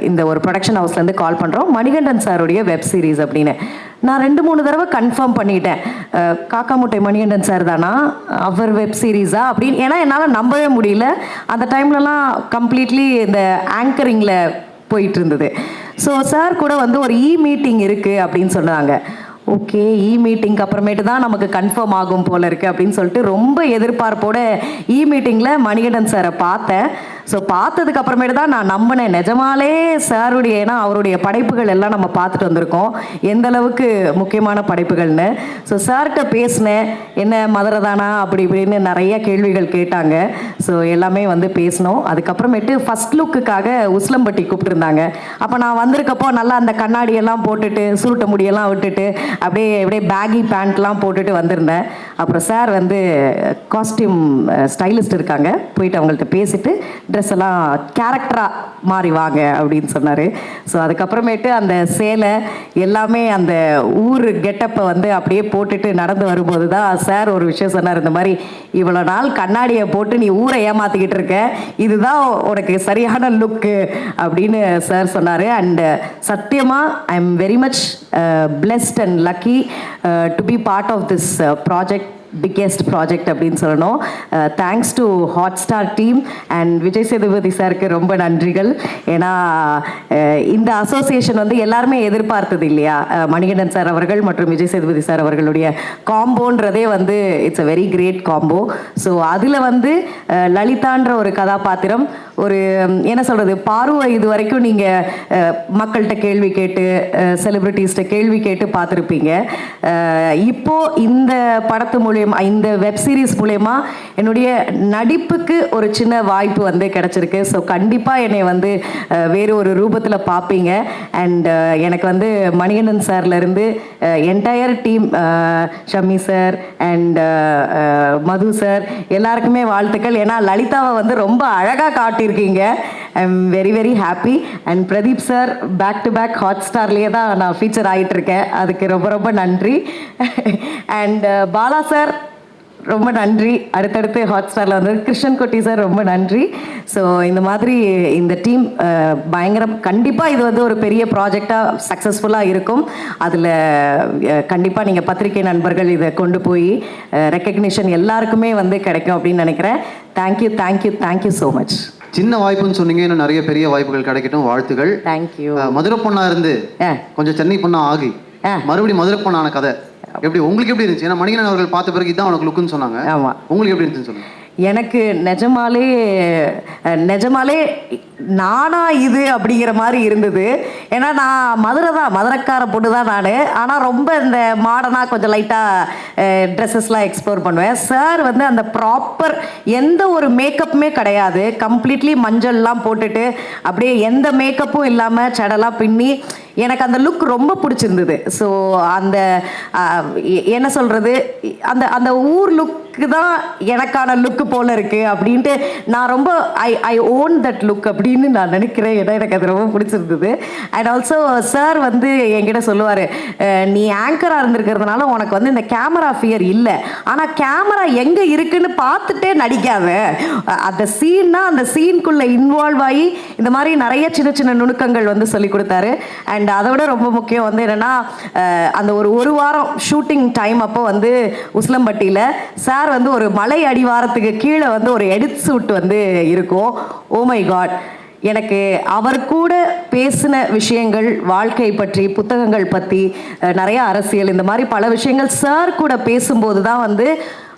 இந்த ஒரு ப்ரொடக்ஷன் ஹவுஸ்லேருந்து கால் பண்ணுறோம், மணிகண்டன் சாருடைய வெப் சீரிஸ் அப்படின்னு. நான் 2-3 தடவை கன்ஃபார்ம் பண்ணிட்டேன், காக்கா முட்டை மணிகண்டன் சார் தானா, அவர் வெப் சீரிஸா அப்படின்னு. ஏன்னா என்னால் நம்பவே முடியல. அந்த டைம்லலாம் கம்ப்ளீட்லி இந்த ஆங்கரிங்கில் போயிட்டு இருந்தது. ஸோ சார் கூட வந்து ஒரு மீட்டிங் இருக்குது அப்படின்னு சொன்னாங்க. ஓகே, மீட்டிங்க்கு அப்புறமேட்டு தான் நமக்கு கன்ஃபார்ம் ஆகும் போல இருக்குது அப்படின்னு சொல்லிட்டு ரொம்ப எதிர்பார்ப்போட மீட்டிங்கில் மணிகண்டன் சாரை பார்த்தேன். ஸோ பார்த்ததுக்கு அப்புறமேட்டு தான் நான் நம்பினேன், நிஜமாலே சாருடைய, ஏன்னா அவருடைய படைப்புகள் எல்லாம் நம்ம பார்த்துட்டு வந்திருக்கோம், எந்த அளவுக்கு முக்கியமான படைப்புகள்னு. ஸோ சார்கிட்ட பேசினேன், என்ன மதுரை தானா அப்படி இப்படின்னு நிறைய கேள்விகள் கேட்டாங்க. ஸோ எல்லாமே வந்து பேசினோம். அதுக்கப்புறமேட்டு ஃபஸ்ட் லுக்குக்காக உஸ்லம்பட்டி கூப்பிட்டுருந்தாங்க. அப்போ நான் வந்திருக்கப்போ நல்லா அந்த கண்ணாடியெல்லாம் போட்டுட்டு, சுருட்ட முடியெல்லாம் விட்டுட்டு, அப்படியே பேகி பேண்ட்லாம் போட்டுட்டு வந்திருந்தேன். அப்புறம் சார் வந்து காஸ்டியூம் ஸ்டைலிஸ்ட் இருக்காங்க, போயிட்டு அவங்கள்ட்ட பேசிட்டு ட்ரெஸ் எல்லாம் கேரக்டராக மாறி வாங்க அப்படின்னு சொன்னார். ஸோ அதுக்கப்புறமேட்டு அந்த சேலை எல்லாமே அந்த ஊர் கெட்டப்பை வந்து அப்படியே போட்டுட்டு நடந்து வரும்போது தான் சார் ஒரு விஷயம் சொன்னார், இந்த மாதிரி இவ்வளோ நாள் கண்ணாடியை போட்டு நீ ஊரை ஏமாற்றிக்கிட்டு இருக்க, இதுதான் உனக்கு சரியான லுக்கு அப்படின்னு சார் சொன்னார். அண்ட் சத்தியமாக I am very much blessed and lucky to be part of this project, biggest project அப்படின்னு சொல்லணும். Thanks to Hotstar team and Vijay Sethupathi சாருக்கு ரொம்ப நன்றிகள். ஏன்னா இந்த அசோசியேஷன் வந்து எல்லாருமே எதிர்பார்த்தது இல்லையா, மணிகண்டன் சார் அவர்கள் மற்றும் விஜய் சேதுபதி சார் அவர்களுடைய காம்போன்றதே வந்து it's a very great combo. So அதில் வந்து லலிதான்ற ஒரு கதாபாத்திரம், ஒரு என்ன சொல்கிறது, பார்வை இது வரைக்கும் நீங்கள் மக்கள்கிட்ட கேள்வி கேட்டு, செலிப்ரிட்டிஸ்கிட்ட கேள்வி கேட்டு பார்த்துருப்பீங்க. இப்போது இந்த படத்து மூலியமாக, இந்த வெப் சீரிஸ் மூலயமா என்னுடைய நடிப்புக்கு ஒரு சின்ன வாய்ப்பு வந்து கிடச்சிருக்கு. ஸோ கண்டிப்பாக என்னை வந்து வேறு ஒரு ரூபத்தில் பார்ப்பீங்க. அண்ட் எனக்கு வந்து மணிகண்டன் சார்லேருந்து entire team, Shammi sir and Madhu sir எல்லாருக்குமே வாழ்த்துக்கள். ஏன்னா லலிதாவை வந்து ரொம்ப அழகாக காட்டியிருக்கீங்க. I am very very happy. And Pradeep sir back to back ஹாட்ஸ்டார்லேயே தான் நான் ஃபீச்சர் ஆகிட்டுருக்கேன், அதுக்கு ரொம்ப ரொம்ப நன்றி. அண்ட் பாலா சார் ரொம்ப நன்றி, அடுத்தடுத்து ஹாட்ஸ்டாரில் வந்து கிருஷ்ணன் குட்டி சார் ரொம்ப நன்றி. ஸோ இந்த மாதிரி இந்த டீம் பயங்கரம். கண்டிப்பாக இது வந்து ஒரு பெரிய ப்ராஜெக்டாக சக்ஸஸ்ஃபுல்லாக இருக்கும். அதில் கண்டிப்பாக நீங்கள் பத்திரிகை நண்பர்கள் இதை கொண்டு போய் ரெக்கக்னிஷன் எல்லாருக்குமே வந்து கிடைக்கும் அப்படின்னு நினைக்கிறேன். Thank you thank you thank you so much. சின்ன வாய்ப்புன்னு சொன்னீங்க, இன்னும் நிறைய பெரிய வாய்ப்புகள் கிடைக்கட்டும், வாழ்த்துகள். தேங்க்யூ. மதுரை பொண்ணா இருந்து கொஞ்சம் சென்னை பொண்ணா ஆகி மறுபடியும் மதுரை பொண்ணான கதை எப்படி உங்களுக்கு எப்படி இருந்துச்சு? ஏன்னா மணிகண்டன் அவர்கள் பார்த்த பிறகு இதான் உனக்கு லுக்குன்னு சொன்னாங்க. ஆமாம், உங்களுக்கு எப்படி இருந்துச்சுன்னு சொல்லுங்க. எனக்கு நிஜமாலே நானா இது அப்படிங்கிற மாதிரி இருந்தது. ஏன்னா நான் மதுரைக்கார பொண்ணு தான் நான். ஆனால் ரொம்ப இந்த மாடர்னாக கொஞ்சம் லைட்டாக ட்ரெஸ்ஸஸ்லாம் எக்ஸ்ப்ளோர் பண்ணுவேன். சார் வந்து அந்த ப்ராப்பர் எந்த ஒரு மேக்கப்புமே கிடையாது, கம்ப்ளீட்லி மஞ்சள்லாம் போட்டுட்டு அப்படியே எந்த மேக்கப்பும் இல்லாமல் சடலாம் பின்னி எனக்கு அந்த லுக் ரொம்ப பிடிச்சிருந்தது. ஸோ அந்த என்ன சொல்கிறது, அந்த ஊர் லுக் லுக்கு தான் எனக்கான லுக்கு போல இருக்குது அப்படின்ட்டு நான் ரொம்ப ஐ ஓன் தட் லுக் அப்படின்னு நான் நினைக்கிறேன். ஏன்னா எனக்கு அது ரொம்ப பிடிச்சிருந்தது. அண்ட் ஆல்சோ சார் வந்து என்கிட்ட சொல்லுவார், நீ ஆங்கராக இருந்திருக்கிறதுனால உனக்கு வந்து இந்த கேமரா ஃபியர் இல்லை, ஆனால் கேமரா எங்கே இருக்குன்னு பார்த்துட்டே நடிக்காத, அந்த சீன்னா அந்த சீனுக்குள்ளே இன்வால்வ் ஆகி இந்த மாதிரி நிறைய சின்ன சின்ன நுணுக்கங்கள் வந்து சொல்லி கொடுத்தாரு. அண்ட் அதை விட ரொம்ப முக்கியம் வந்து என்னென்னா, அந்த ஒரு வாரம் ஷூட்டிங் டைம் அப்போ வந்து உசிலம்பட்டியில் சார் வந்து ஒரு மலை அடிவாரத்துக்கு கீழே வந்து ஒரு எடிட் ஷூட் வந்து இருக்கும். ஓ மை காட், எனக்கு அவர் கூட பேசின விஷயங்கள், வாழ்க்கை பற்றி, புத்தகங்கள் பற்றி, நிறைய அரசியல், இந்த மாதிரி பல விஷயங்கள் சார் கூட பேசும்போது தான் வந்து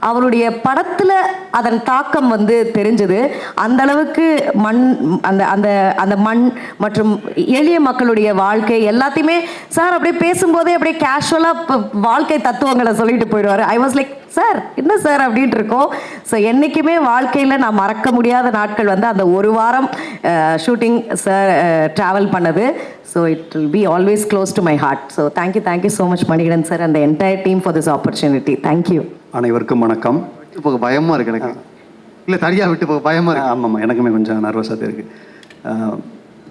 அவருடைய படத்தில் அதன் தாக்கம் வந்து தெரிஞ்சது. அந்த அளவுக்கு அந்த மண் மற்றும் எளிய மக்களுடைய வாழ்க்கை எல்லாத்தையுமே சார் அப்படியே பேசும்போதே அப்படியே கேஷுவலாக வாழ்க்கை தத்துவங்களை சொல்லிட்டு போயிடுவார். ஐ வாஸ் லைக், சார் என்ன சார் அப்படின்ட்டு இருக்கோம். ஸோ என்றைக்குமே வாழ்க்கையில் நான் மறக்க முடியாத நாட்கள் வந்து அந்த ஒரு வாரம் ஷூட்டிங் சார் ட்ராவல் பண்ணது. So it will be always close to my heart. So thank you so much Manikandan sir and the entire team for this opportunity. Thank you. அனைவருக்கும் வணக்கம். விட்டு போக பயமாக இருக்குது எனக்கு. இல்லை, தனியாக விட்டு போக பயமாக இருக்குது. ஆமாம், எனக்குமே கொஞ்சம் நர்வஸாக இருக்குது.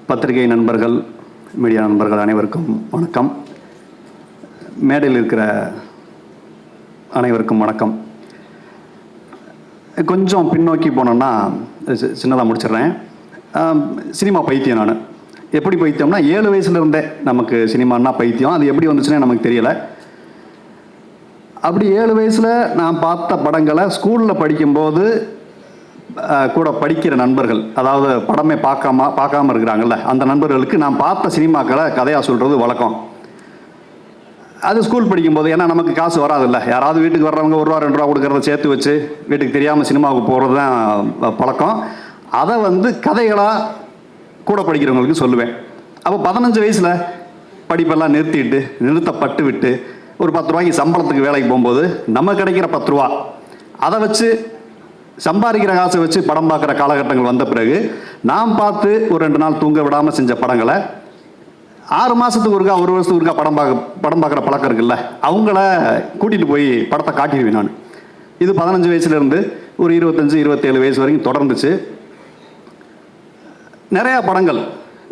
பத்திரிகை நண்பர்கள், மீடியா நண்பர்கள் அனைவருக்கும் வணக்கம். மேடையில் இருக்கிற அனைவருக்கும் வணக்கம். கொஞ்சம் பின்னோக்கி போனோம்னா சின்னதாக முடிச்சிடுறேன். சினிமா பைத்தியம் நான். எப்படி பைத்தியம்னா 7 வயசுலேருந்தே நமக்கு சினிமான்னா பைத்தியம். அது எப்படி வந்துச்சுன்னே நமக்கு தெரியலை. அப்படி 7 வயசில் நான் பார்த்த படங்களை ஸ்கூலில் படிக்கும்போது கூட படிக்கிற நண்பர்கள், அதாவது படமே பார்க்காம இருக்கிறாங்கல்ல, அந்த நண்பர்களுக்கு நான் பார்த்த சினிமாக்களை கதையாக சொல்கிறது வழக்கம். அது ஸ்கூல் படிக்கும்போது, ஏன்னா நமக்கு காசு வராதில்ல, யாராவது வீட்டுக்கு வர்றவங்க 1 ரூபா 2 ரூபா கொடுக்குறத சேர்த்து வச்சு வீட்டுக்கு தெரியாமல் சினிமாவுக்கு போகிறது தான் பழக்கம். அதை வந்து கதைகளாக கூட படிக்கிறவங்களுக்கு சொல்லுவேன். அப்போ 15 வயசில் படிப்பெல்லாம் நிறுத்தப்பட்டு விட்டு ஒரு 10 ரூபாய்க்கு சம்பளத்துக்கு வேலைக்கு போகும்போது நம்ம கிடைக்கிற 10 ரூபா, அதை வச்சு சம்பாதிக்கிற காசை வச்சு படம் பார்க்குற காலகட்டங்கள் வந்த பிறகு நான் பார்த்து ஒரு 2 நாள் தூங்க விடாமல் செஞ்ச படங்களை 6 மாதத்துக்கு ஒருக்கா 1 வருஷத்துக்கு ஒருக்கா படம் பார்க்குற பழக்கம் இருக்குல்ல, அவங்கள கூட்டிகிட்டு போய் படத்தை காட்டிடுவேன் நான். இது 15 வயசுலேருந்து ஒரு 25-27 வயசு வரைக்கும் தொடர்ந்துச்சு. நிறையா படங்கள்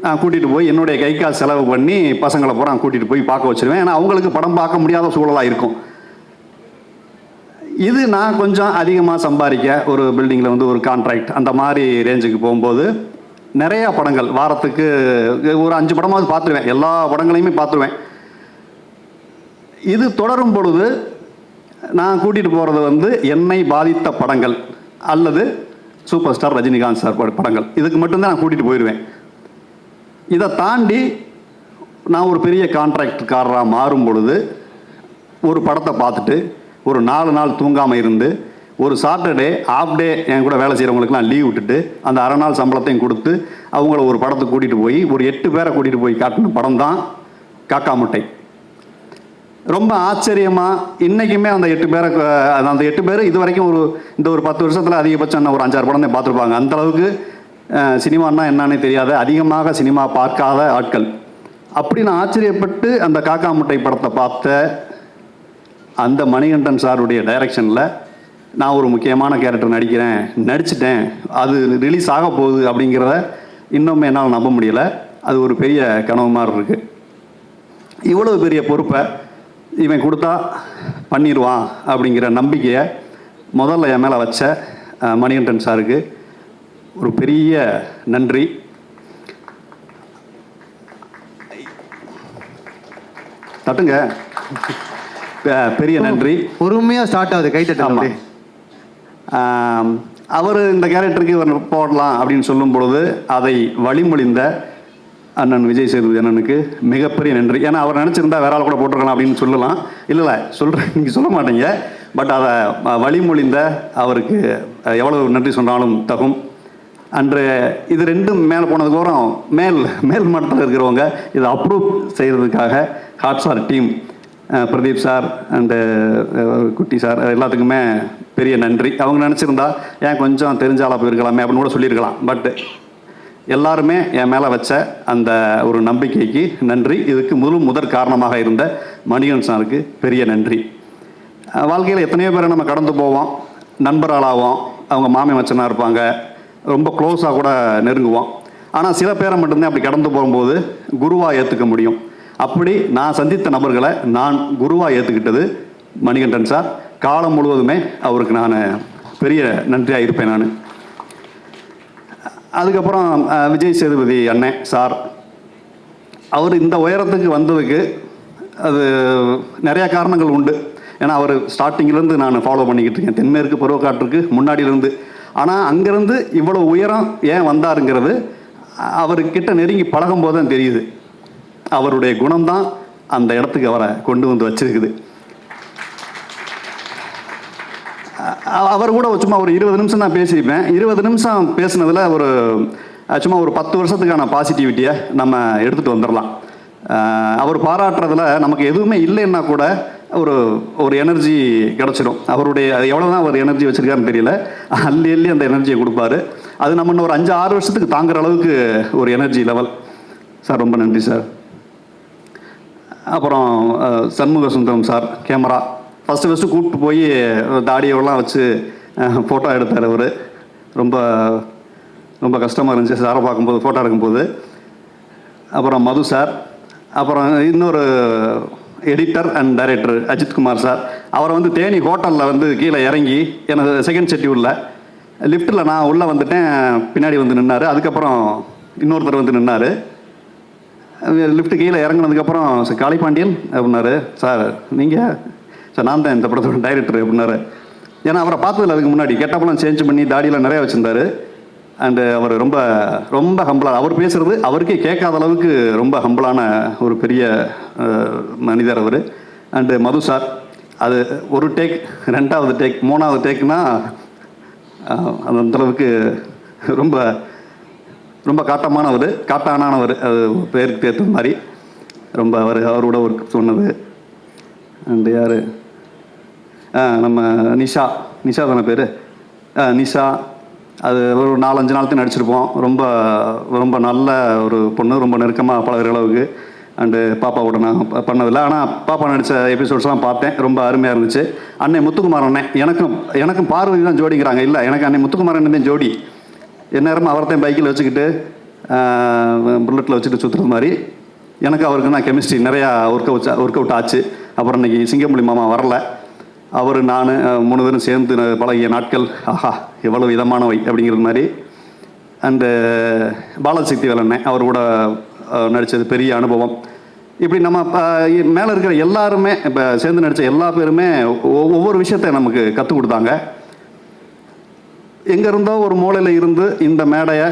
நான் கூட்டிகிட்டு போய் என்னுடைய கை காசு செலவு பண்ணி பசங்களை பூரா கூட்டிகிட்டு போய் பார்க்க வச்சுருவேன். ஏன்னா அவங்களுக்கு படம் பார்க்க முடியாத சூழலாக இருக்கும். இது நான் கொஞ்சம் அதிகமாக சம்பாதிக்க ஒரு பில்டிங்கில் வந்து ஒரு கான்ட்ராக்ட் அந்த மாதிரி ரேஞ்சுக்கு போகும்போது நிறையா படங்கள் வாரத்துக்கு ஒரு 5 படமாவது பார்த்துருவேன். எல்லா படங்களையுமே பார்த்துருவேன். இது தொடரும் பொழுது நான் கூட்டிகிட்டு போகிறது வந்து என்னை பாதித்த படங்கள் அல்லது சூப்பர் ஸ்டார் ரஜினிகாந்த் சார் படங்கள், இதுக்கு மட்டும்தான் நான் கூட்டிகிட்டு போயிடுவேன். இதை தாண்டி நான் ஒரு பெரிய கான்ட்ராக்டுக்காரராக மாறும் பொழுது ஒரு படத்தை பார்த்துட்டு ஒரு 4 நாள் தூங்காமல் இருந்து ஒரு சாட்டர்டே ஆஃப் டே என் கூட வேலை செய்கிறவங்களுக்குலாம் லீவ் விட்டுட்டு அந்த அரை நாள் சம்பளத்தையும் கொடுத்து அவங்கள ஒரு படத்துக்கு கூட்டிகிட்டு போய் ஒரு 8 பேரை கூட்டிகிட்டு போய் காட்டின படம் தான் காக்கா முட்டை. ரொம்ப ஆச்சரியமாக இன்றைக்குமே அந்த 8 பேர் இது வரைக்கும் இந்த ஒரு 10 வருஷத்தில் அதிகபட்சம் ஒரு 5-6 படம் தான் பார்த்துருப்பாங்க. அந்தளவுக்கு சினிமான்னா என்னன்னே தெரியாத, அதிகமாக சினிமா பார்க்காத ஆட்கள். அப்படி நான் ஆச்சரியப்பட்டு அந்த காக்கா முட்டை படத்தை பார்த்த அந்த மணிகண்டன் சாருடைய டைரக்ஷனில் நான் ஒரு முக்கியமான கேரக்டர் நடிச்சிட்டேன், அது ரிலீஸ் ஆக போகுது அப்படிங்கிறத இன்னும் என்னால் நம்ப முடியலை. அது ஒரு பெரிய கனவு மாதிரி இருக்குது. இவ்வளவு பெரிய பொறுப்பை இவன் கொடுத்தா பண்ணிடுவான் அப்படிங்கிற நம்பிக்கையை முதல்ல என் மேலே வச்ச மணிகண்டன் சாருக்கு ஒரு பெரிய நன்றி. தட்டுங்க, பெரிய நன்றி. பொறுமையாக ஸ்டார்ட் ஆகுது, கை தட்டு. அவர் இந்த கேரக்டருக்கு போடலாம் அப்படின்னு சொல்லும் பொழுது அதை வழிமொழிந்த அண்ணன் விஜய் சேதுபதி அண்ணனுக்கு மிகப்பெரிய நன்றி. ஏன்னா அவர் நினச்சிருந்தா வேற ஆள் கூட போட்டிருக்கலாம் அப்படின்னு சொல்லலாம். இல்லை சொல்கிறேன், நீங்கள் சொல்ல மாட்டீங்க. பட் அதை வழிமொழிந்த அவருக்கு எவ்வளவு நன்றி சொன்னாலும் தகும். அன்று இது ரெண்டும் மேலே போனதுக்கப்புறம் மேல் மட்டத்தில் இருக்கிறவங்க இதை அப்ரூவ் செய்கிறதுக்காக Hotstar team, Pradeep sir and குட்டி சார் எல்லாத்துக்குமே பெரிய நன்றி. அவங்க நினச்சிருந்தா ஏன் கொஞ்சம் தெரிஞ்சாலாக போயிருக்கலாமே அப்படின்னு கூட சொல்லியிருக்கலாம். பட் எல்லாருமே என் மேலே வச்ச அந்த ஒரு நம்பிக்கைக்கு நன்றி. இதுக்கு முதற் காரணமாக இருந்த மணிகண்டன் சாருக்கு பெரிய நன்றி. வாழ்க்கையில் எத்தனையோ பேரை நம்ம கடந்து போவோம். நண்பர்களாகவும் அவங்க மாமி மச்சனாக இருப்பாங்க, ரொம்ப க்ளோஸாக கூட நெருங்குவோம். ஆனால் சில பேரை மட்டும்தான் அப்படி கடந்து போகும்போது குருவாக ஏற்றுக்க முடியும். அப்படி நான் சந்தித்த நபர்களை நான் குருவாக ஏற்றுக்கிட்டது மணிகண்டன் சார். காலம் முழுவதுமே அவருக்கு நான் பெரிய நன்றியாக இருப்பேன். நான் அதுக்கப்புறம் விஜய் சேதுபதி அண்ணன் சார், அவர் இந்த உயரத்துக்கு வந்ததுக்கு அது நிறையா காரணங்கள் உண்டு. ஏன்னா அவர் ஸ்டார்டிங்கிலேருந்து நான் ஃபாலோ பண்ணிக்கிட்டு இருக்கேன், தென்மேற்கு பருவக்காற்றுக்கு முன்னாடியிலேருந்து. ஆனால் அங்கேருந்து இவ்வளோ உயரம் ஏன் வந்தாருங்கிறது அவர்கிட்ட நெருங்கி பழகும் போது தான் தெரியுது. அவருடைய குணம்தான் அந்த இடத்துக்கு அவரை கொண்டு வந்து வச்சிருக்குது. அவர் கூட சும்மா ஒரு 20 நிமிஷம் தான் பேசியிருப்பேன். 20 நிமிஷம் பேசுனதில் ஒரு சும்மா ஒரு 10 வருஷத்துக்கான பாசிட்டிவிட்டியை நம்ம எடுத்துகிட்டு வந்துடலாம். அவர் பாராட்டுறதுல நமக்கு எதுவுமே இல்லைன்னா கூட ஒரு எனர்ஜி கிடச்சிடும். அவருடைய எவ்வளோ தான் அவர் எனர்ஜி வச்சுருக்காருன்னு தெரியல, அள்ளி அள்ளி அந்த எனர்ஜியை கொடுப்பாரு. அது நம்ம இன்னும் ஒரு 5-6 வருஷத்துக்கு தாங்குற அளவுக்கு ஒரு எனர்ஜி லெவல். சார் ரொம்ப நன்றி சார். அப்புறம் Shanmuga Sundaram sir, camera first கூப்பிட்டு போய் தாடியெல்லாம் வச்சு ஃபோட்டோ எடுத்தார். அவர் ரொம்ப ரொம்ப கஷ்டமாக இருந்துச்சு சாரை பார்க்கும்போது, ஃபோட்டோ எடுக்கும்போது. அப்புறம் மது சார், அப்புறம் இன்னொரு editor and director Ajithkumar sir. அவரை வந்து தேனி ஹோட்டலில் வந்து கீழே இறங்கி எனக்கு செகண்ட் ஷெட்யூலில் லிஃப்ட்டில் நான் உள்ளே வந்துட்டேன், பின்னாடி வந்து நின்னார். அதுக்கப்புறம் இன்னொருத்தர் வந்து நின்னார். லிஃப்ட்டு கீழே இறங்கினதுக்கப்புறம் சார் காளிபாண்டியன் அப்படின்னாரு. சார் நீங்கள்? சார் நான் தான் இந்த படத்தோட டைரக்டர் அப்படின்னாரு. ஏன்னா அவரை பார்த்ததில்ல அதுக்கு முன்னாடி. கெட்டப்பெல்லாம் சேஞ்ச் பண்ணி தாடியெல்லாம் நிறையா வச்சுருந்தார். அண்டு அவர் ரொம்ப ரொம்ப ஹம்பிளாக, அவர் பேசுகிறது அவருக்கே கேட்காத அளவுக்கு ரொம்ப ஹம்பிளான ஒரு பெரிய மனிதர் அவர். அண்டு மது சார், அது ஒரு டேக், 2வது டேக், 3வது டேக்னா அந்தளவுக்கு ரொம்ப ரொம்ப காட்டானவர். அது பேருக்கு ஏற்ற மாதிரி ரொம்ப அவரோட ஒர்க் சொன்னது. அண்டு யார், நம்ம நிஷா தானே பேர், நிஷா. அது ஒரு 4-5 நாள் நடிச்சிருப்போம். ரொம்ப ரொம்ப நல்ல ஒரு பொண்ணு, ரொம்ப நெருக்கமாக பழகிற அளவுக்கு. அண்டு பாப்பாவோட நான் பண்ணதில்லை, ஆனால் பாப்பா நடித்த எபிசோட்ஸ்லாம் பார்த்தேன், ரொம்ப அருமையாக இருந்துச்சு. அன்னை முத்துக்குமார் அண்ணன், எனக்கும் பார்வதி தான் ஜோடிங்கிறாங்க. இல்லை, எனக்கு அன்னை முத்துக்குமார் அண்ணன் தான் ஜோடி. எந்நேரமும் அவர்த்தையும் பைக்கில் வச்சுக்கிட்டு புல்லட்டில் வச்சுட்டு சுற்றுறது மாதிரி. எனக்கு அவருக்கு நான் கெமிஸ்ட்ரி நிறையா ஒர்க் அவுட் ஆச்சு. அப்புறம் இன்றைக்கி சிங்கம்புலி மாமா வரல, அவர் நான் 3 பேரும் சேர்ந்து பழகிய நாட்கள் ஆஹா எவ்வளோ இதமானவை அப்படிங்கிறது மாதிரி. அண்டு பாலசக்தி வேலண்ணே, அவர் கூட நடித்தது பெரிய அனுபவம். இப்படி நம்ம மேலே இருக்கிற எல்லாருமே, இப்போ சேர்ந்து நடித்த எல்லா பேருமே ஒவ்வொரு விஷயத்தை நமக்கு கற்றுக் கொடுத்தாங்க. எங்கே இருந்தோ ஒரு மூலையில் இருந்து இந்த மேடையை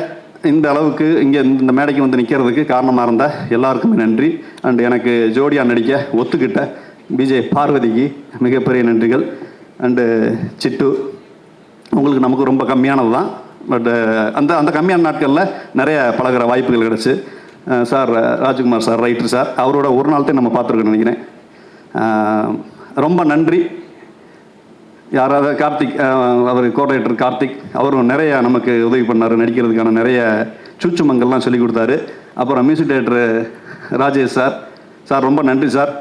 இந்த அளவுக்கு இங்கே இந்த மேடைக்கு வந்து நிற்கிறதுக்கு காரணமாக இருந்த எல்லாருக்குமே நன்றி. அண்டு எனக்கு ஜோடியாக நடிக்க ஒத்துக்கிட்ட விஜய் பார்வதிக்கு மிகப்பெரிய நன்றிகள். அண்டு சிட்டு, உங்களுக்கு நமக்கு ரொம்ப கம்மியானது தான், பட் அந்த கம்மியான நாட்களில் நிறைய பழகிற வாய்ப்புகள் கிடச்சி. Sir Rajkumar sir, writer sir, அவரோட ஒரு நாள் தான் நம்ம பார்த்துருக்கோன்னு நினைக்கிறேன். ரொம்ப நன்றி. யாராவது கார்த்திக், அவர் கோஆர்டினேட்டர் கார்த்திக், அவரும் நிறைய நமக்கு உதவி பண்ணார், நடிக்கிறதுக்கான நிறைய சூச்சுமங்கள்லாம் சொல்லி கொடுத்தாரு. அப்புறம் மியூசிக் டைரக்டர் ராஜேஷ் சார் ரொம்ப நன்றி சார்.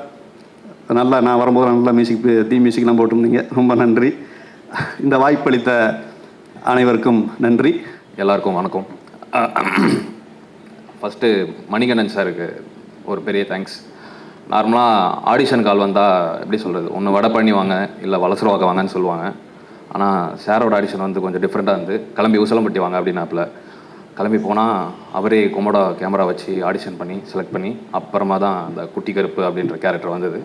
நல்லா நான் வரும்போது நல்லா மியூசிக்லாம் போட்டிருந்தீங்க, ரொம்ப நன்றி. இந்த வாய்ப்பளித்த அனைவருக்கும் நன்றி. எல்லாருக்கும் வணக்கம். ஃபஸ்ட்டு மணிகண்டன் சாருக்கு ஒரு பெரிய தேங்க்ஸ். நார்மலாக ஆடிஷன் கால் வந்தால் எப்படி சொல்கிறது, ஒன்று வடை பண்ணி வாங்க, இல்லை வளசரவாக்க வாங்கன்னு சொல்லுவாங்க. ஆனால் சாரோட ஆடிஷன் வந்து கொஞ்சம் டிஃப்ரெண்ட்டாக இருந்து, கிளம்பி உசலம்பட்டி வாங்க அப்படின்னாப்புல கிளம்பி போனால் அவரே கொமோடா கேமரா வச்சு ஆடிஷன் பண்ணி செலக்ட் பண்ணி அப்புறமா தான் அந்த குட்டி கருப்பு அப்படின்ற கேரக்டர் வந்தது.